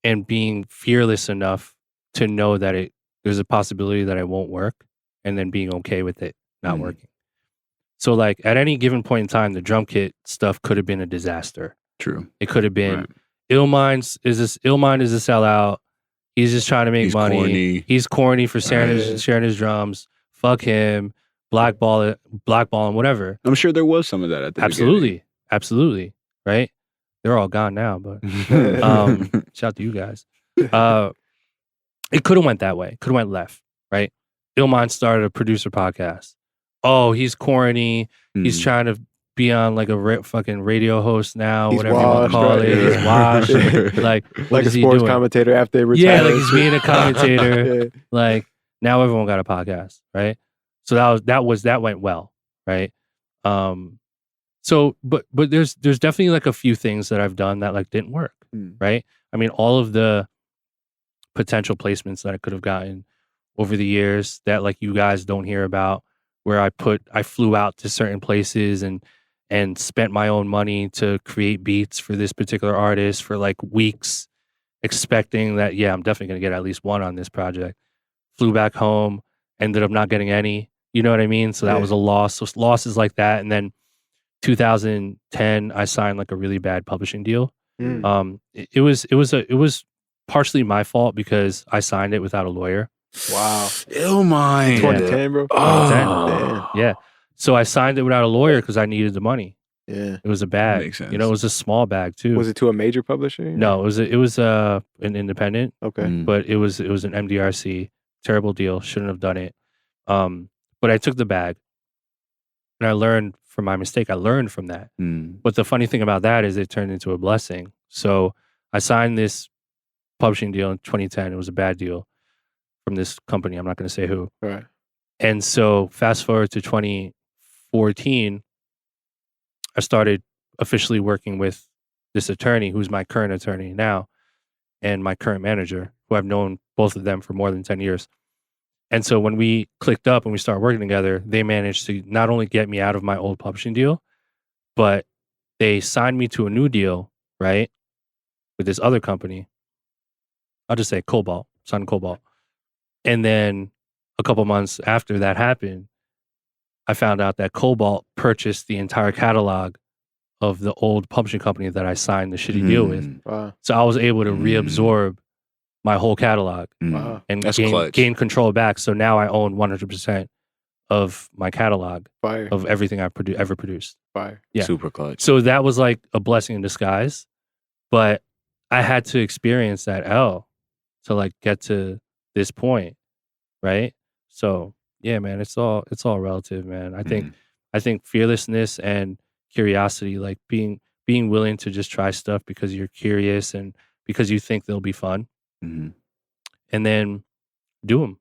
and being fearless enough to know that there's a possibility that it won't work, and then being okay with it not working. So like at any given point in time, the drum kit stuff could have been a disaster. True. It could have been Illmind is a sellout. He's just trying to make money. Corny. He's corny for sharing his drums. Fuck him. Blackball him, whatever. I'm sure there was some of that at the Absolutely. Right? They're all gone now, but shout out to you guys. It could have went that way. Could have went left, right? Illmind started a producer podcast. Oh, he's corny. He's trying to be on like a fucking radio host now, He's whatever you want to call it. He's washed. Like a sports commentator after they retire. Yeah, like he's being a commentator. Like now everyone got a podcast, right? So that went well, right? So but there's definitely like a few things that I've done that like didn't work, right? I mean, all of the potential placements that I could have gotten over the years that like you guys don't hear about, where I flew out to certain places and spent my own money to create beats for this particular artist for like weeks, expecting that, I'm definitely going to get at least one on this project. Flew back home, ended up not getting any, you know what I mean? So that was a loss. So losses like that. And then 2010, I signed like a really bad publishing deal. It was partially my fault because I signed it without a lawyer. Wow. Illmind. 2010, bro. 2010. Yeah. So I signed it without a lawyer because I needed the money. Yeah. It was a bag. Makes sense. It was a small bag too. Was it to a major publisher? No, it was an independent. Okay. But it was an MDRC. Terrible deal. Shouldn't have done it. But I took the bag and I learned from my mistake. I learned from that. But the funny thing about that is it turned into a blessing. So I signed this publishing deal in 2010. It was a bad deal from this company. I'm not going to say who. Right. And so fast forward to 2014, I started officially working with this attorney who's my current attorney now and my current manager, who I've known both of them for more than 10 years. And so when we clicked up and we started working together, they managed to not only get me out of my old publishing deal, but they signed me to a new deal, right, with this other company. I'll just say Cobalt, signed Cobalt. And then a couple months after that happened, I found out that Cobalt purchased the entire catalog of the old publishing company that I signed the shitty deal with. Wow. So I was able to reabsorb my whole catalog Wow. and That's clutch. gain control back. So now I own 100% of my catalog Fire. of everything I've ever produced. Fire. Yeah. Super clutch. So that was like a blessing in disguise, but I had to experience that L to like get to this point, right? So yeah, man, it's all relative, man. I think fearlessness and curiosity, like being willing to just try stuff because you're curious and because you think they'll be fun, Mhm. and then do them.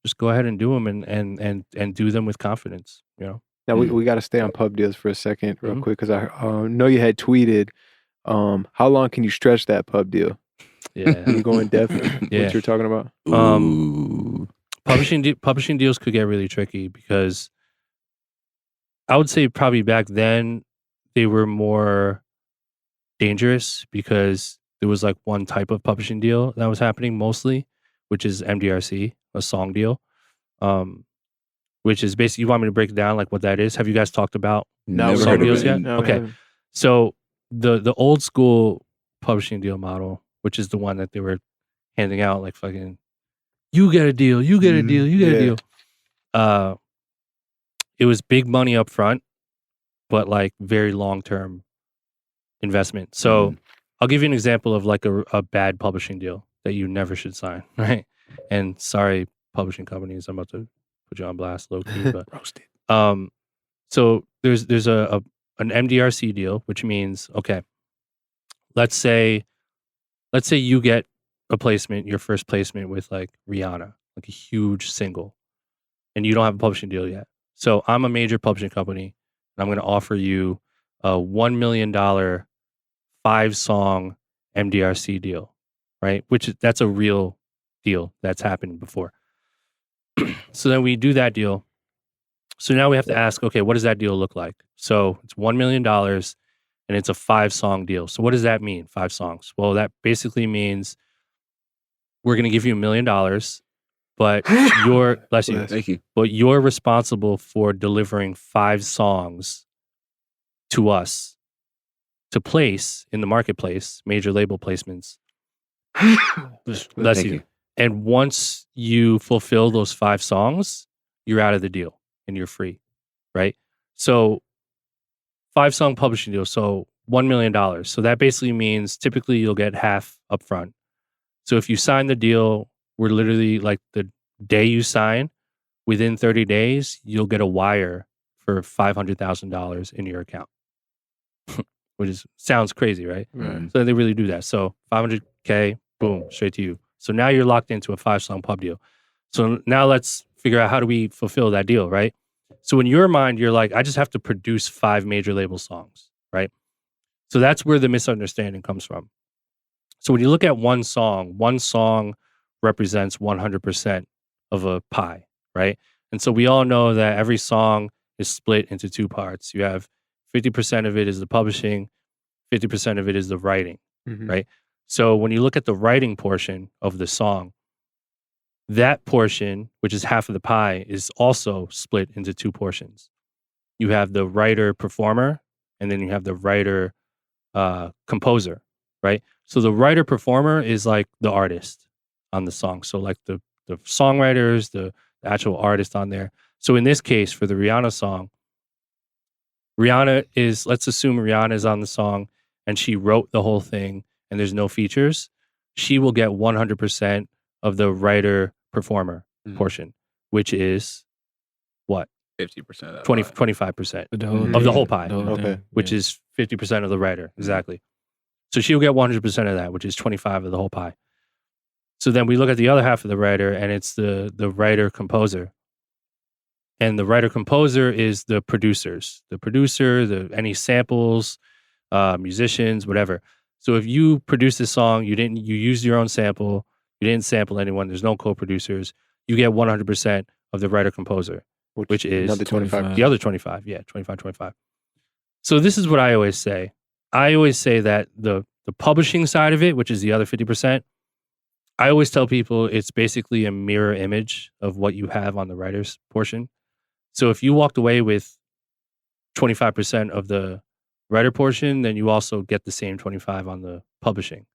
Just go ahead and do them and do them with confidence. You know. Now we got to stay on pub deals for a second, real Mhm. quick, because I know you had tweeted. How long can you stretch that pub deal? Yeah. Can you go in depth with Yeah. what you're talking about? Ooh. Publishing deals could get really tricky because I would say probably back then they were more dangerous because there was like one type of publishing deal that was happening mostly, which is MDRC, a song deal. Which is basically, you want me to break it down like what that is? Have you guys talked about Never song heard of deals it. yet? No, we Okay. haven't. So the old school publishing deal model, which is the one that they were handing out like fucking, you get a deal, you get a deal, you get a Yeah. deal. It was big money up front, but like very long-term investment. So I'll give you an example of like a bad publishing deal that you never should sign, right? And sorry, publishing companies, I'm about to put you on blast, low key, but Roasted. so there's an MDRC deal, which means, okay, let's say you get a placement, your first placement with like Rihanna, like a huge single, and you don't have a publishing deal yet. So I'm a major publishing company, and I'm going to offer you a $1 million 5-song MDRC deal, right? That's a real deal that's happened before. So then we do that deal. So now we have to ask, okay, what does that deal look like? So it's $1 million and it's a 5-song deal. So what does that mean, 5 songs? Well, that basically means we're going to give you $1 million, but bless you, Thank you. but you're responsible for delivering 5 songs to us to place in the marketplace, major label placements. Bless Thank you. you. And once you fulfill those 5 songs, you're out of the deal and you're free, right? So 5-song publishing deal, so $1 million. So that basically means typically you'll get half upfront. So if you sign the deal, we're literally like the day you sign, within 30 days, you'll get a wire for $500,000 in your account, which sounds crazy, right? Right. So they really do that. So $500K, boom, straight to you. So now you're locked into a 5-song pub deal. So now let's figure out how do we fulfill that deal, right? So in your mind, you're like, I just have to produce 5 major label songs, right? So that's where the misunderstanding comes from. So when you look at one song represents 100% of a pie, right? And so we all know that every song is split into 2 parts. You have 50% of it is the publishing, 50% of it is the writing, Mhm. right? So when you look at the writing portion of the song, that portion, which is half of the pie, is also split into 2 portions. You have the writer performer, and then you have the writer composer, right? So the writer performer is like the artist on the song. So like the songwriters, the actual artist on there. So in this case, for the Rihanna song, let's assume Rihanna is on the song and she wrote the whole thing and there's no features. She will get 100% of the writer performer portion, which is what? 50% of that. 25% The whole of the thing, whole pie, the whole Okay. thing, which yeah. is 50% of the writer. Exactly. So she'll get 100% of that, which is 25 of the whole pie. So then we look at the other half of the writer, and it's the writer composer. And the writer composer is the producers, any samples, musicians, whatever. So if you produce this song, you used your own sample, you didn't sample anyone, there's no co-producers, you get 100% of the writer composer, which is another 25. the other 25. Yeah, 25. So this is what I always say. I always say that the publishing side of it, which is the other 50%, I always tell people it's basically a mirror image of what you have on the writer's portion. So if you walked away with 25% of the writer portion, then you also get the same 25 on the publishing.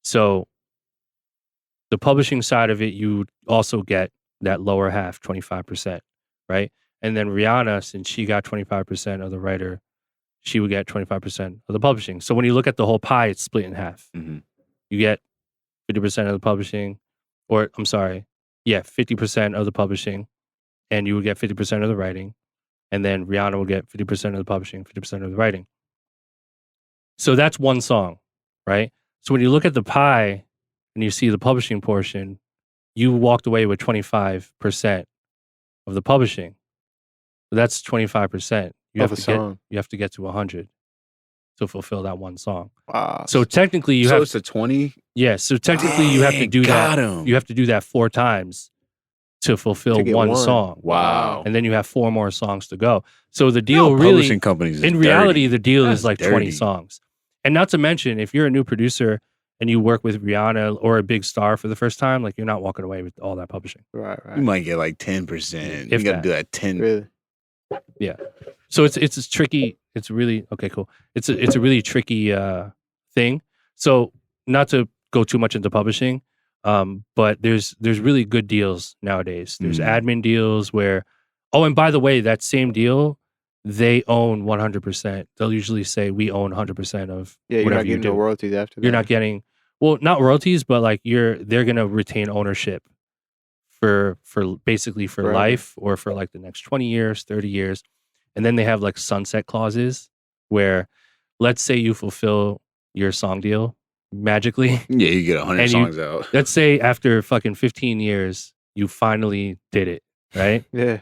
So The publishing side of it, you also get that lower half, 25%, right? And then Rihanna, since she got 25% of the writer, she would get 25% of the publishing. So when you look at the whole pie, it's split in half. Mhm. You get 50% of the publishing, or I'm sorry, 50% of the publishing, and you would get 50% of the writing. And then Rihanna will get 50% of the publishing, 50% of the writing. So that's one song, right? So when you look at the pie and you see the publishing portion, you walked away with 25% of the publishing. So that's 25%. You Of have a to get song. you have to get to 100 to fulfill that one song. Wow. So technically you So have it's a 20. so technically you have to do Got that. him. You have to do that 4 times to fulfill To get one one. song. Wow. And then you have 4 more songs to go. So the You deal know, really publishing companies is in reality, dirty. the deal That's is like 20 dirty. songs. And not to mention, if you're a new producer and you work with Rihanna or a big star for the first time, like you're not walking away with all that publishing. Right. You might get like 10%. If You got to that. do that 10. Really. So it's tricky. It's really okay. Cool. It's a really tricky thing. So not to go too much into publishing, but there's really good deals nowadays. There's admin deals where, and by the way, that same deal, they own 100%. They'll usually say we own 100% of Yeah, you're whatever not you getting do. no royalties after that. You're not getting not royalties, but like they're gonna retain ownership for basically for Forever. life or for like the next 20 years, 30 years. And then they have like sunset clauses where let's say you fulfill your song deal magically. Yeah, you get 100 And songs out. Let's say after fucking 15 years, you finally did it, right? Yeah.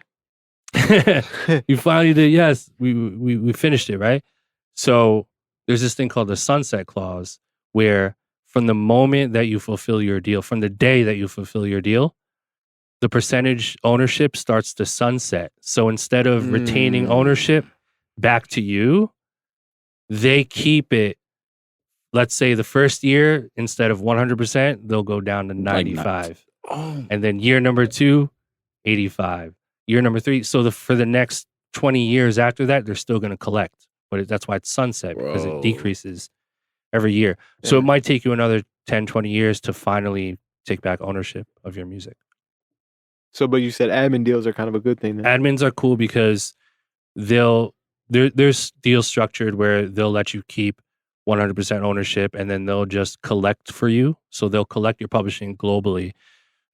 You finally did. Yes, we finished it, right? So there's this thing called the sunset clause where from the moment that you fulfill your deal, from the day that you fulfill your deal, the percentage ownership starts to sunset. So instead of retaining ownership back to you, they keep it. Let's say the first year, instead of 100%, they'll go down to 95. And then year number 2, 85. Year number 3. So for the next 20 years after that, they're still going to collect. But that's why it's sunset, because it decreases every year. So Yeah. it might take you another 10, 20 years to finally take back ownership of your music. So, but you said admin deals are kind of a good thing then. Admins are cool because there's deals structured where they'll let you keep 100% ownership and then they'll just collect for you. So they'll collect your publishing globally.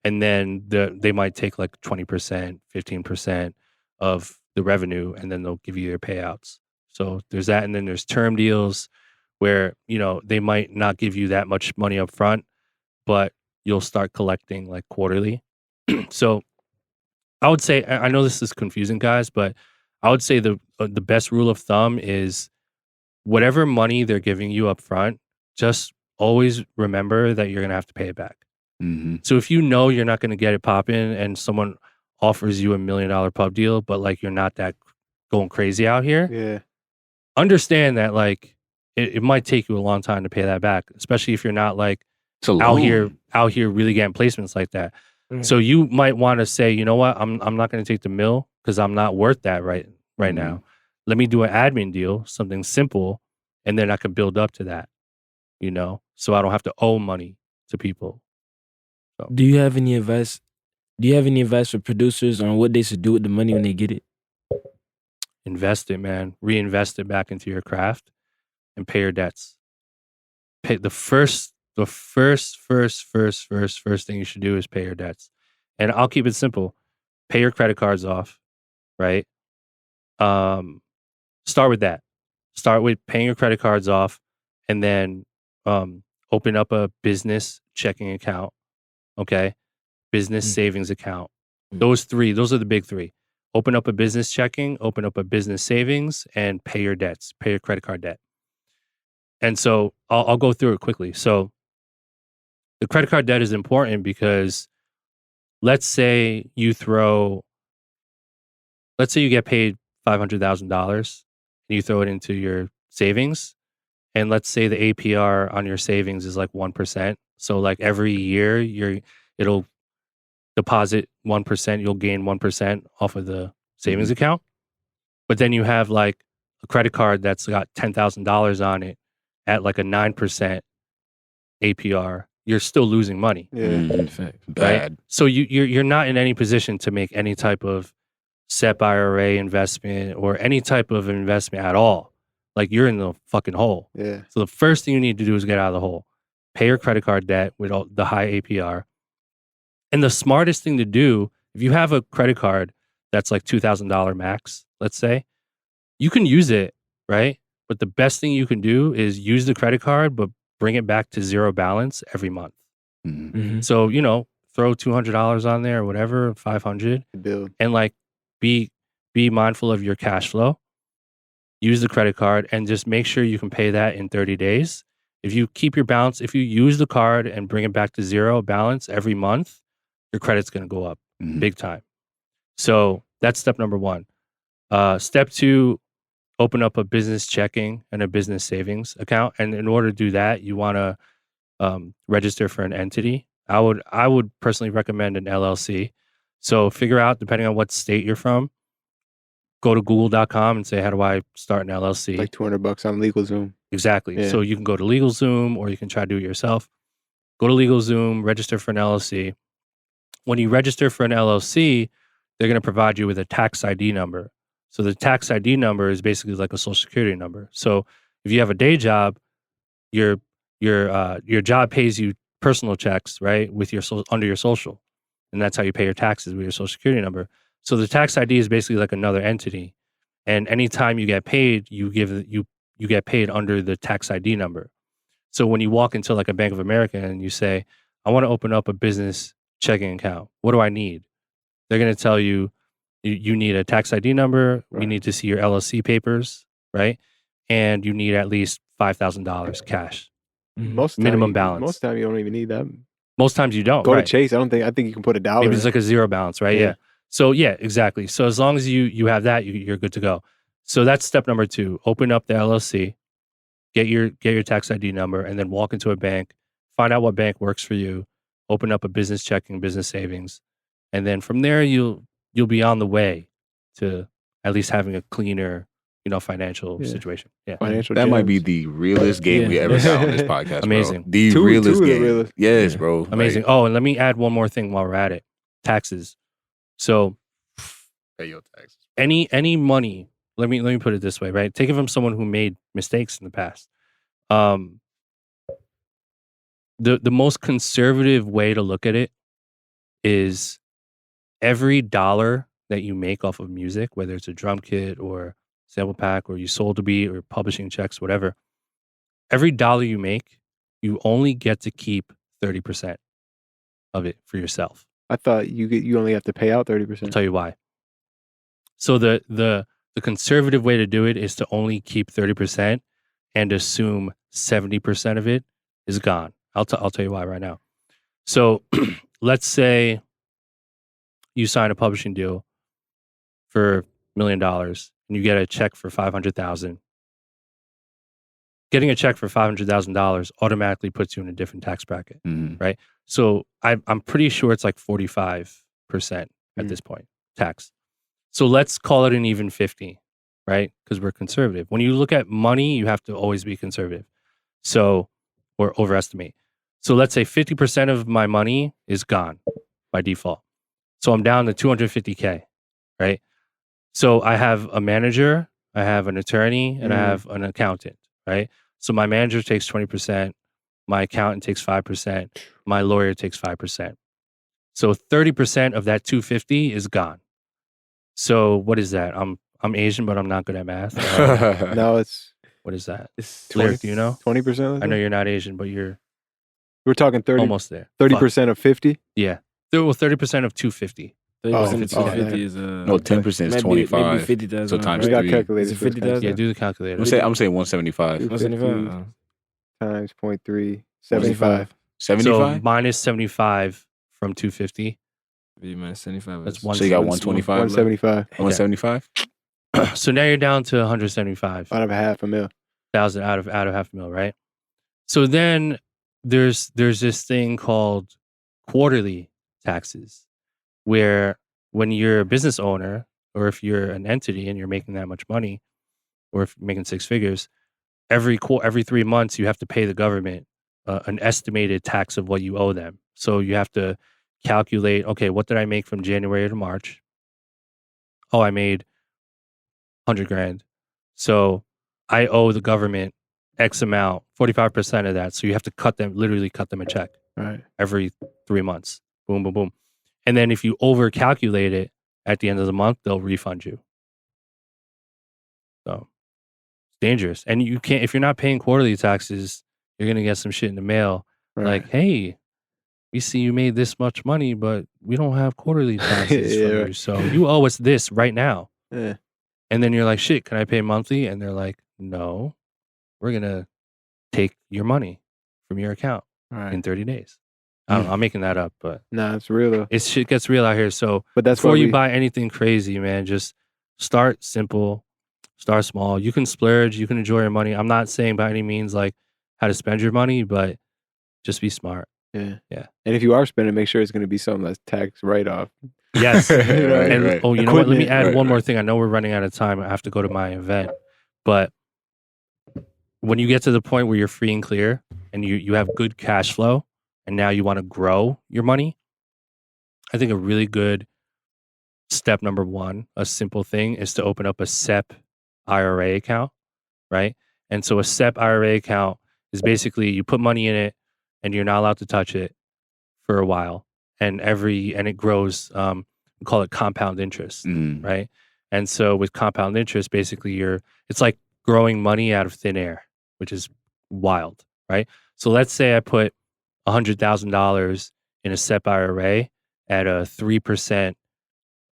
And then they might take like 20%, 15% of the revenue, and then they'll give you your payouts. So there's that. And then there's term deals where, they might not give you that much money up front, but you'll start collecting like quarterly. So I would say, I know this is confusing, guys, but I would say the best rule of thumb is whatever money they're giving you up front, just always remember that you're going to have to pay it back. Mm-hmm. So if you're not going to get it popping and someone offers you $1 million pub deal, but like you're not that going crazy out here, Yeah. understand that like it might take you a long time to pay that back, especially if you're not like out here really getting placements like that. Right. So you might want to say, you know what, I'm not going to take the mill because I'm not worth that right now. Let me do an admin deal, something simple, and then I can build up to that, so I don't have to owe money to people. So. Do you have any advice? Do you have any advice for producers on what they should do with the money when they get it? Invest it, man. Reinvest it back into your craft and pay your debts. Pay the first thing you should do is pay your debts. And I'll keep it simple. Pay your credit cards off, right? Start with that. Start with paying your credit cards off and then open up a business checking account, okay? Business savings account. Those are the big 3. Open up a business checking, open up a business savings, and pay your debts, pay your credit card debt. And so I'll go through it quickly. So the credit card debt is important because let's say you get paid $500,000 and you throw it into your savings. And let's say the APR on your savings is like 1%. So like every year it'll deposit 1%, you'll gain 1% off of the savings account. But then you have like a credit card that's got $10,000 on it at like a 9% APR you're still losing money. Yeah. Bad. So you're not in any position to make any type of SEP IRA investment or any type of investment at all. Like you're in the fucking hole. Yeah. So the first thing you need to do is get out of the hole. Pay your credit card debt with all the high APR. And the smartest thing to do, if you have a credit card that's like $2,000 max, let's say, you can use it, right? But the best thing you can do is use the credit card, but bring it back to zero balance every month. So, throw $200 on there or whatever, $500, Build. and like be mindful of your cash flow. Use the credit card and just make sure you can pay that in 30 days. If you keep your balance, if you use the card and bring it back to zero balance every month, your credit's going to go up big time. So that's step number one. Step two, open up a business checking and a business savings account. And in order to do that, you want to register for an entity. I would personally recommend an LLC. So figure out, depending on what state you're from, go to google.com and say, how do I start an LLC? Like $200 on LegalZoom. Exactly. Yeah. So you can go to LegalZoom or you can try to do it yourself. Go to LegalZoom, register for an LLC. When you register for an LLC, they're going to provide you with a tax ID number. So the tax ID number is basically like a social security number. So if you have a day job, your job pays you personal checks, right, with your under your social, and that's how you pay your taxes, with your social security number. So the tax ID is basically like another entity, and anytime you get paid, you get paid under the tax ID number. So when you walk into like a Bank of America and you say, I want to open up a business checking account, what do I need? They're going to tell you, you need a tax ID number, Right. We need to see your LLC papers, right? And you need at least $5,000 cash. Most Minimum balance. Most time you don't even need that. Most times you don't. Go right? to Chase. I think you can put $1. Maybe it's like a zero balance, right? Yeah. Yeah. So yeah, exactly. So as long as you have that, you're good to go. So that's step number two. Open up the LLC, get your tax ID number, and then walk into a bank, find out what bank works for you, open up a business checking, business savings, and then from there you'll be on the way to at least having a cleaner, financial situation. Yeah. Financial That might be gems. the realest game we ever got on this podcast. Amazing. Bro. The Two realest of the game. realest. Yes, bro. Amazing. Like, Oh, and let me add one more thing while we're at it. Taxes. So pay your taxes. any money, let me put it this way, right? Take it from someone who made mistakes in the past. The most conservative way to look at it is every dollar that you make off of music, whether it's a drum kit or sample pack or you sold a beat or publishing checks, whatever, every dollar you make, you only get to keep 30% of it for yourself. I thought you only have to pay out 30%. I'll tell you why. So the conservative way to do it is to only keep 30% and assume 70% of it is gone. I'll tell you why right now. So let's say you sign a publishing deal for $1 million and you get a check for $500,000. Getting a check for $500,000 automatically puts you in a different tax bracket, right? So I'm pretty sure it's like 45% at this point, tax. So let's call it an even 50, right? Because we're conservative. When you look at money, you have to always be conservative. So, or overestimate. So let's say 50% of my money is gone by default. So I'm down to 250K, right? So I have a manager, I have an attorney, and I have an accountant, right? So my manager takes 20%, my accountant takes 5%, my lawyer takes 5%. So 30% of that 250 is gone. So what is that? I'm Asian, but I'm not good at math. No, it's What is that? it's Lyric, do you know? 20%. I know you're not Asian, but you're We're talking 30. almost there. 30% of 50. Yeah. Well, 30% of 250. 30% Oh, of 50 is No, 10% is maybe 25. 50,000. So times We got three. calculators. Is it for this 50,000? Yeah, do the calculator. I'm saying 175. 175. times 0.3, 75. 75? So minus 75 from 250. B minus 75. That's is- one. So you got one small. 125 left? 175 175? So now you're down to 175,000 out of $500,000. out of $500,000, right? So then there's this thing called quarterly taxes, where when you're a business owner or if you're an entity and you're making that much money, or if you're making six figures, every 3 months you have to pay the government an estimated tax of what you owe them. So you have to calculate, okay, what did I make from January to March? Oh, I made 100 grand. So I owe the government X amount, 45% of that. So you have to literally cut them a check every 3 months. Boom, boom, boom. And then if you over calculate it at the end of the month, they'll refund you. So it's dangerous. And you can't, if you're not paying quarterly taxes, you're going to get some shit in the mail. Like, hey, we see you made this much money, but we don't have quarterly taxes from you. So you owe us this right now. Yeah. And then you're like, shit, can I pay monthly? And they're like, no, we're going to take your money from your account in 30 days. I don't know. I'm making that up, but nah, it's real though. Shit gets real out here. So but that's before you buy anything crazy, man, just start simple, start small. You can splurge, you can enjoy your money. I'm not saying by any means like how to spend your money, but just be smart. Yeah. Yeah. And if you are spending, make sure it's going to be something that's tax write-off. Yes. Right. Oh, you know what? Let me add one more thing. I know we're running out of time. I have to go to my event. But when you get to the point where you're free and clear and you have good cash flow and now you want to grow your money, I think a really good step number one, a simple thing, is to open up a SEP IRA account, right? And so a SEP IRA account is basically you put money in it and you're not allowed to touch it for a while. And it grows, we call it compound interest, right? And so with compound interest, basically it's like growing money out of thin air, which is wild, right? So let's say I put $100,000 in a SEP IRA at a 3%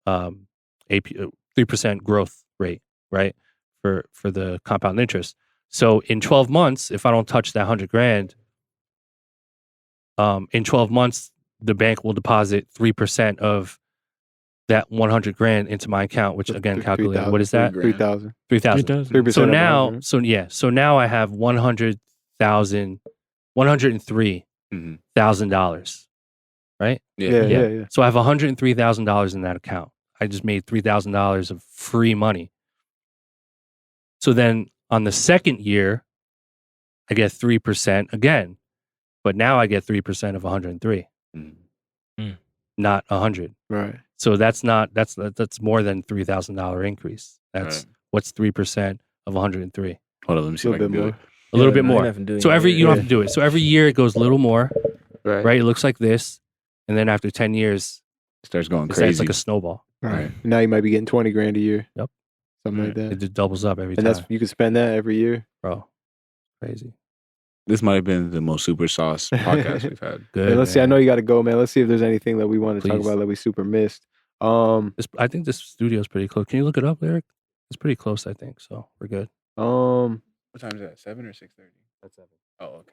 3% growth rate, right? For the compound interest. So in 12 months, if I don't touch that 100 grand, in 12 months, the bank will deposit 3% of that 100 grand into my account, which again, calculate, what is that? 3,000. 3,000. So now I have $103,000, right? Yeah. So I have $103,000 in that account. I just made $3,000 of free money. So then on the second year, I get 3% again, but now I get 3% of 103, not 100. Right. So that's more than $3,000 increase. That's what's 3% of 103. Hold on, let me see if I can do it. A little bit more. So you don't have to do it. So every year it goes a little more, right? It looks like this, and then after 10 years, it starts going crazy. It's like a snowball. Right. Now you might be getting 20 grand a year. Yep. Something like that. It just doubles up every time. And you can spend that every year. Bro, crazy. This might have been the most super sauce podcast we've had. Good. And let's see. I know you got to go, man. Let's see if there's anything that we want to talk about that we super missed. I think this studio is pretty close. Can you look it up, Lyric? It's pretty close, I think. So we're good. What time is that? 7 or 6:30? That's 7. Oh, okay.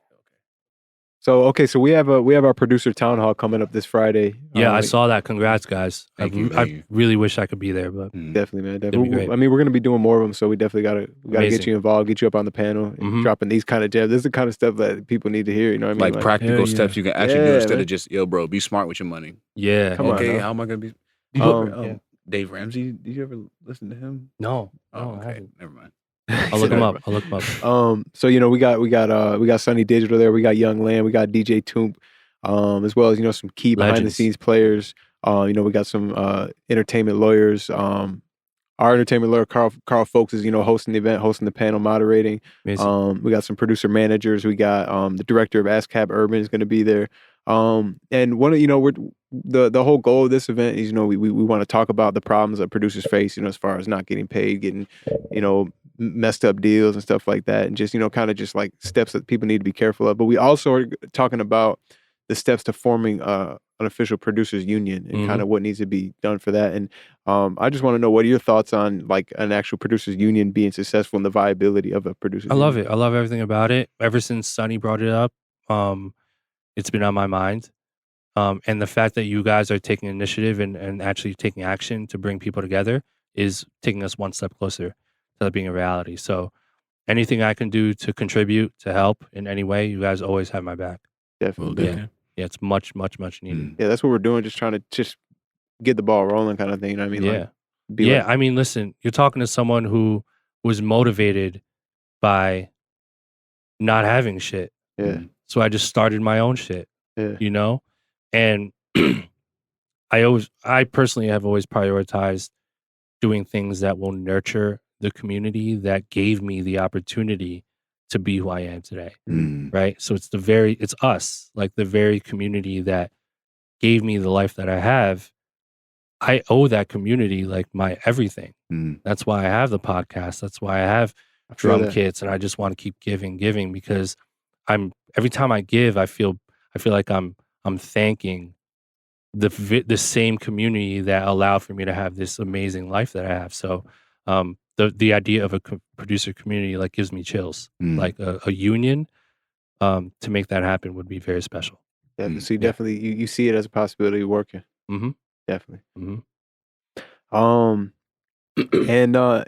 So we have our producer town hall coming up this Friday. Yeah, I saw that. Congrats, guys. Thank you. I really wish I could be there, but definitely, man. Definitely. Great. I mean, we're gonna be doing more of them, so we definitely gotta get you involved, get you up on the panel, and dropping these kind of jabs. This is the kind of stuff that people need to hear. You know what I mean? Like practical steps you can actually do instead of just, yo, bro, be smart with your money. Yeah. How am I gonna be? Dave Ramsey, did you ever listen to him? No. Oh, okay. Never mind. I'll look him up. So we got Sunny Digital there. We got Young Lamb. We got DJ Toomp, as well as some key behind the scenes players. We got some entertainment lawyers. Our entertainment lawyer Carl Folks is hosting the event, hosting the panel, moderating. Amazing. We got some producer managers. We got the director of ASCAP Urban is going to be there. And one of we're the whole goal of this event is we want to talk about the problems that producers face, as far as not getting paid, getting messed up deals and stuff like that, and just kind of just like steps that people need to be careful of. But we also are talking about the steps to forming an official producers union and kind of what needs to be done for that. And I just want to know, what are your thoughts on like an actual producers union being successful and the viability of a producers union? Love it. I love everything about it. Ever since Sonny brought it up, it's been on my mind. And the fact that you guys are taking initiative and actually taking action to bring people together is taking us one step closer to that being a reality. So anything I can do to contribute, to help in any way, you guys always have my back. Definitely. Yeah, it's much, much, much needed. Yeah, that's what we're doing, just trying to get the ball rolling kind of thing. You know what I mean? I mean, listen, you're talking to someone who was motivated by not having shit. Yeah. So I just started my own shit, Yeah. you know? And I personally have always prioritized doing things that will nurture the community that gave me the opportunity to be who I am today. Right? So it's us, like the very community that gave me the life that I have. I owe that community like my everything. That's why I have the podcast. That's why I have drum kits, and I just want to keep giving because every time I give, I feel like I'm thanking the same community that allowed for me to have this amazing life that I have. So the idea of a producer community like gives me chills. Like a union to make that happen would be very special. Definitely. So definitely you see it as a possibility of working. Mm-hmm. Definitely. Mm-hmm. And I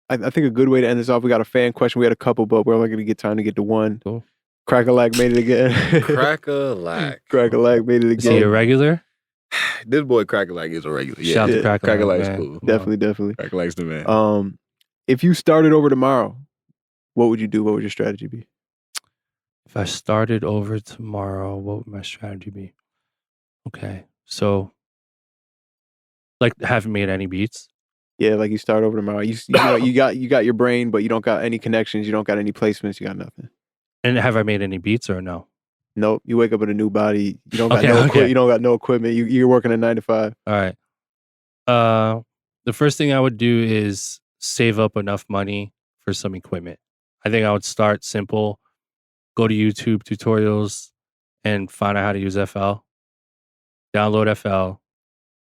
think a good way to end this off, we got a fan question. We had a couple, but we're only going to get time to get to one. Cool. Crack-a-lack made it again. Crack-a-lack. Crack-a-lack made it Is he again. a regular? This boy Crack-a-lack is a regular. Shout out to Crack-a-lack, Crack-a-lack's man. cool. Definitely. Crack-a-lack's the man. If you started over tomorrow, what would you do? What would your strategy be? If I started over tomorrow, what would my strategy be? Okay. So, like, haven't made any beats. Yeah, like you start over tomorrow. You got your brain, but you don't got any connections. You don't got any placements. You got nothing. And have I made any beats or no? Nope. You wake up with a new body. You don't got you don't got no equipment. You're working a 9 to 5. All right. The first thing I would do is save up enough money for some equipment. I think I would start simple, go to YouTube tutorials and find out how to use FL. Download FL,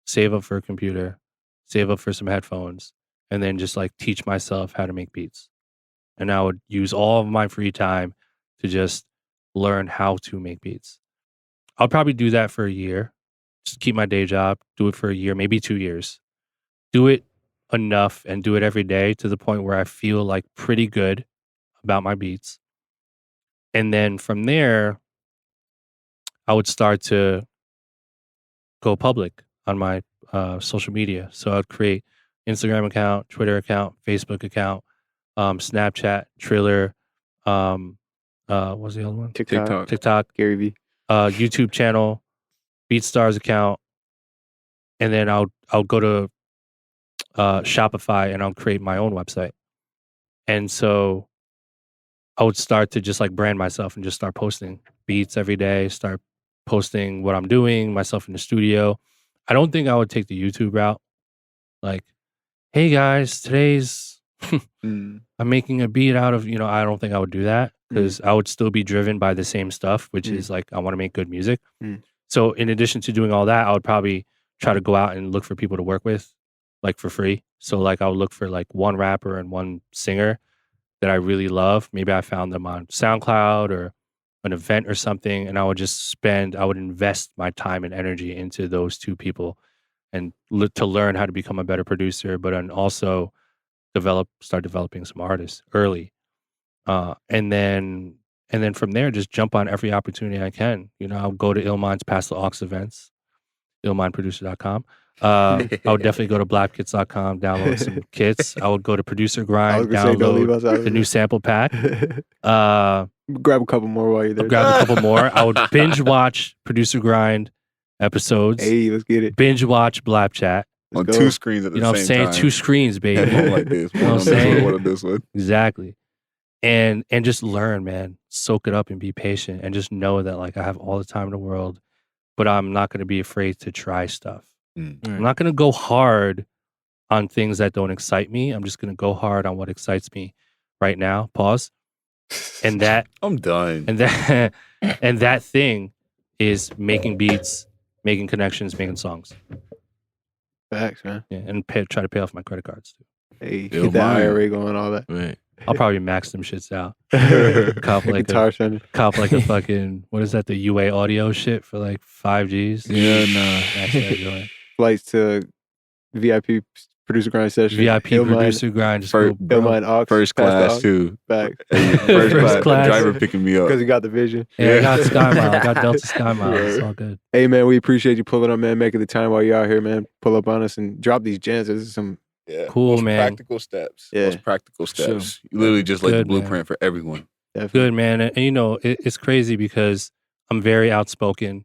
save up for a computer, save up for some headphones, and then just like teach myself how to make beats. And I would use all of my free time to just learn how to make beats. I'll probably do that for a year. Just keep my day job, do it for a year, maybe 2 years. Do it enough and do it every day to the point where I feel like pretty good about my beats. And then from there, I would start to go public on my social media. So I'd create Instagram account, Twitter account, Facebook account, Snapchat, Triller, what was the other one? TikTok, Gary V. YouTube channel, BeatStars account, and then I'll go to Shopify and I'll create my own website. And so I would start to just like brand myself and just start posting beats every day, start posting what I'm doing, myself in the studio. I don't think I would take the YouTube route. Like, hey guys, today's I'm making a beat out of, I don't think I would do that because I would still be driven by the same stuff, which is like, I want to make good music. So in addition to doing all that, I would probably try to go out and look for people to work with, like for free. So like I would look for like one rapper and one singer that I really love. Maybe I found them on SoundCloud or an event or something, and I would invest my time and energy into those two people and to learn how to become a better producer, but then also start developing some artists early. And then from there, just jump on every opportunity I can. I'll go to Illmind's Pass the Aux events, illmindproducer.com. I would definitely go to blapkits.com, download some kits. I would go to Producergrind, download the new sample pack. Grab a couple more while you're there. Grab a couple more. I would binge watch Producergrind episodes. Hey, let's get it. Binge watch Blapchat. On 2 screens at the same time. You know what I'm saying? 2 screens, baby. One like this. One on this one, one on this one. Exactly. And just learn, man. Soak it up and be patient and just know that like I have all the time in the world, but I'm not going to be afraid to try stuff. I'm not going to go hard on things that don't excite me. I'm just going to go hard on what excites me right now. Pause. And that I'm done. And that thing is making beats, making connections, making songs. Facts, man. Yeah, and try to pay off my credit cards too. Hey, get that IRA going, all that. Right. I'll probably max them shits out. Cop like a fucking, what is that? The UA audio shit for like 5 Gs. Yeah, nah. Flights to VIP producer grind session. VIP producer grind. Just Illmind Aux. First class too. Back. First class. Driver picking me up. Because you got the vision. Yeah, I got Sky Mile. I got Delta Sky Mile. It's all good. Hey man, we appreciate you pulling up, man. Making the time while you're out here, man. Pull up on us and drop these gems. This is some Yeah. Cool, Most man. Practical steps. Yeah. Most practical steps. Sure. You literally just laid the Good, man. blueprint for everyone. Definitely. Good, man. And you know, it's crazy because I'm very outspoken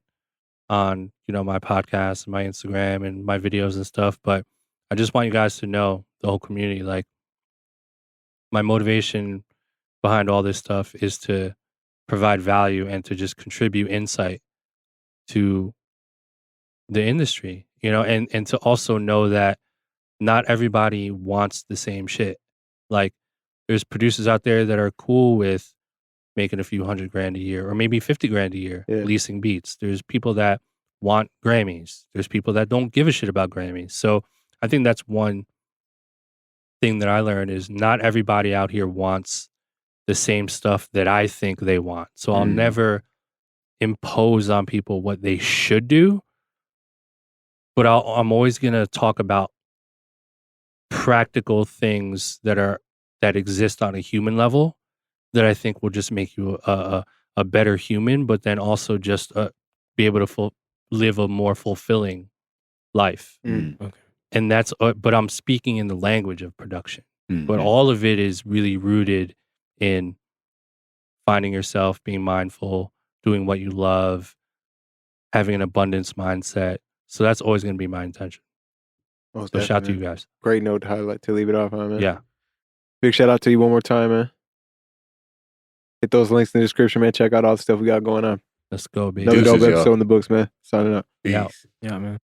on, you know, my podcast and my Instagram and my videos and stuff. But I just want you guys to know, the whole community, like, my motivation behind all this stuff is to provide value and to just contribute insight to the industry, you know, and to also know that not everybody wants the same shit. Like, there's producers out there that are cool with making a few $100,000 a year or maybe $50,000 a year leasing beats. There's people that want Grammys. There's people that don't give a shit about Grammys. So I think that's one thing that I learned is not everybody out here wants the same stuff that I think they want. So I'll never impose on people what they should do, but I'm always going to talk about practical things that exist on a human level that I think will just make you a better human, but then also just be able to live a more fulfilling life. Okay. And that's, but I'm speaking in the language of production. But all of it is really rooted in finding yourself, being mindful, doing what you love, having an abundance mindset. So that's always going to be my intention. Most So shout out to definitely, you man. guys. Great note to highlight, to leave it off on, man. Yeah. Big shout out to you one more time, man. Hit those links in the description, man. Check out all the stuff we got going on. Let's go, baby. Another dope Deuces, y'all. episode in the books, man. Signing up. Yeah. Peace. Yeah, man.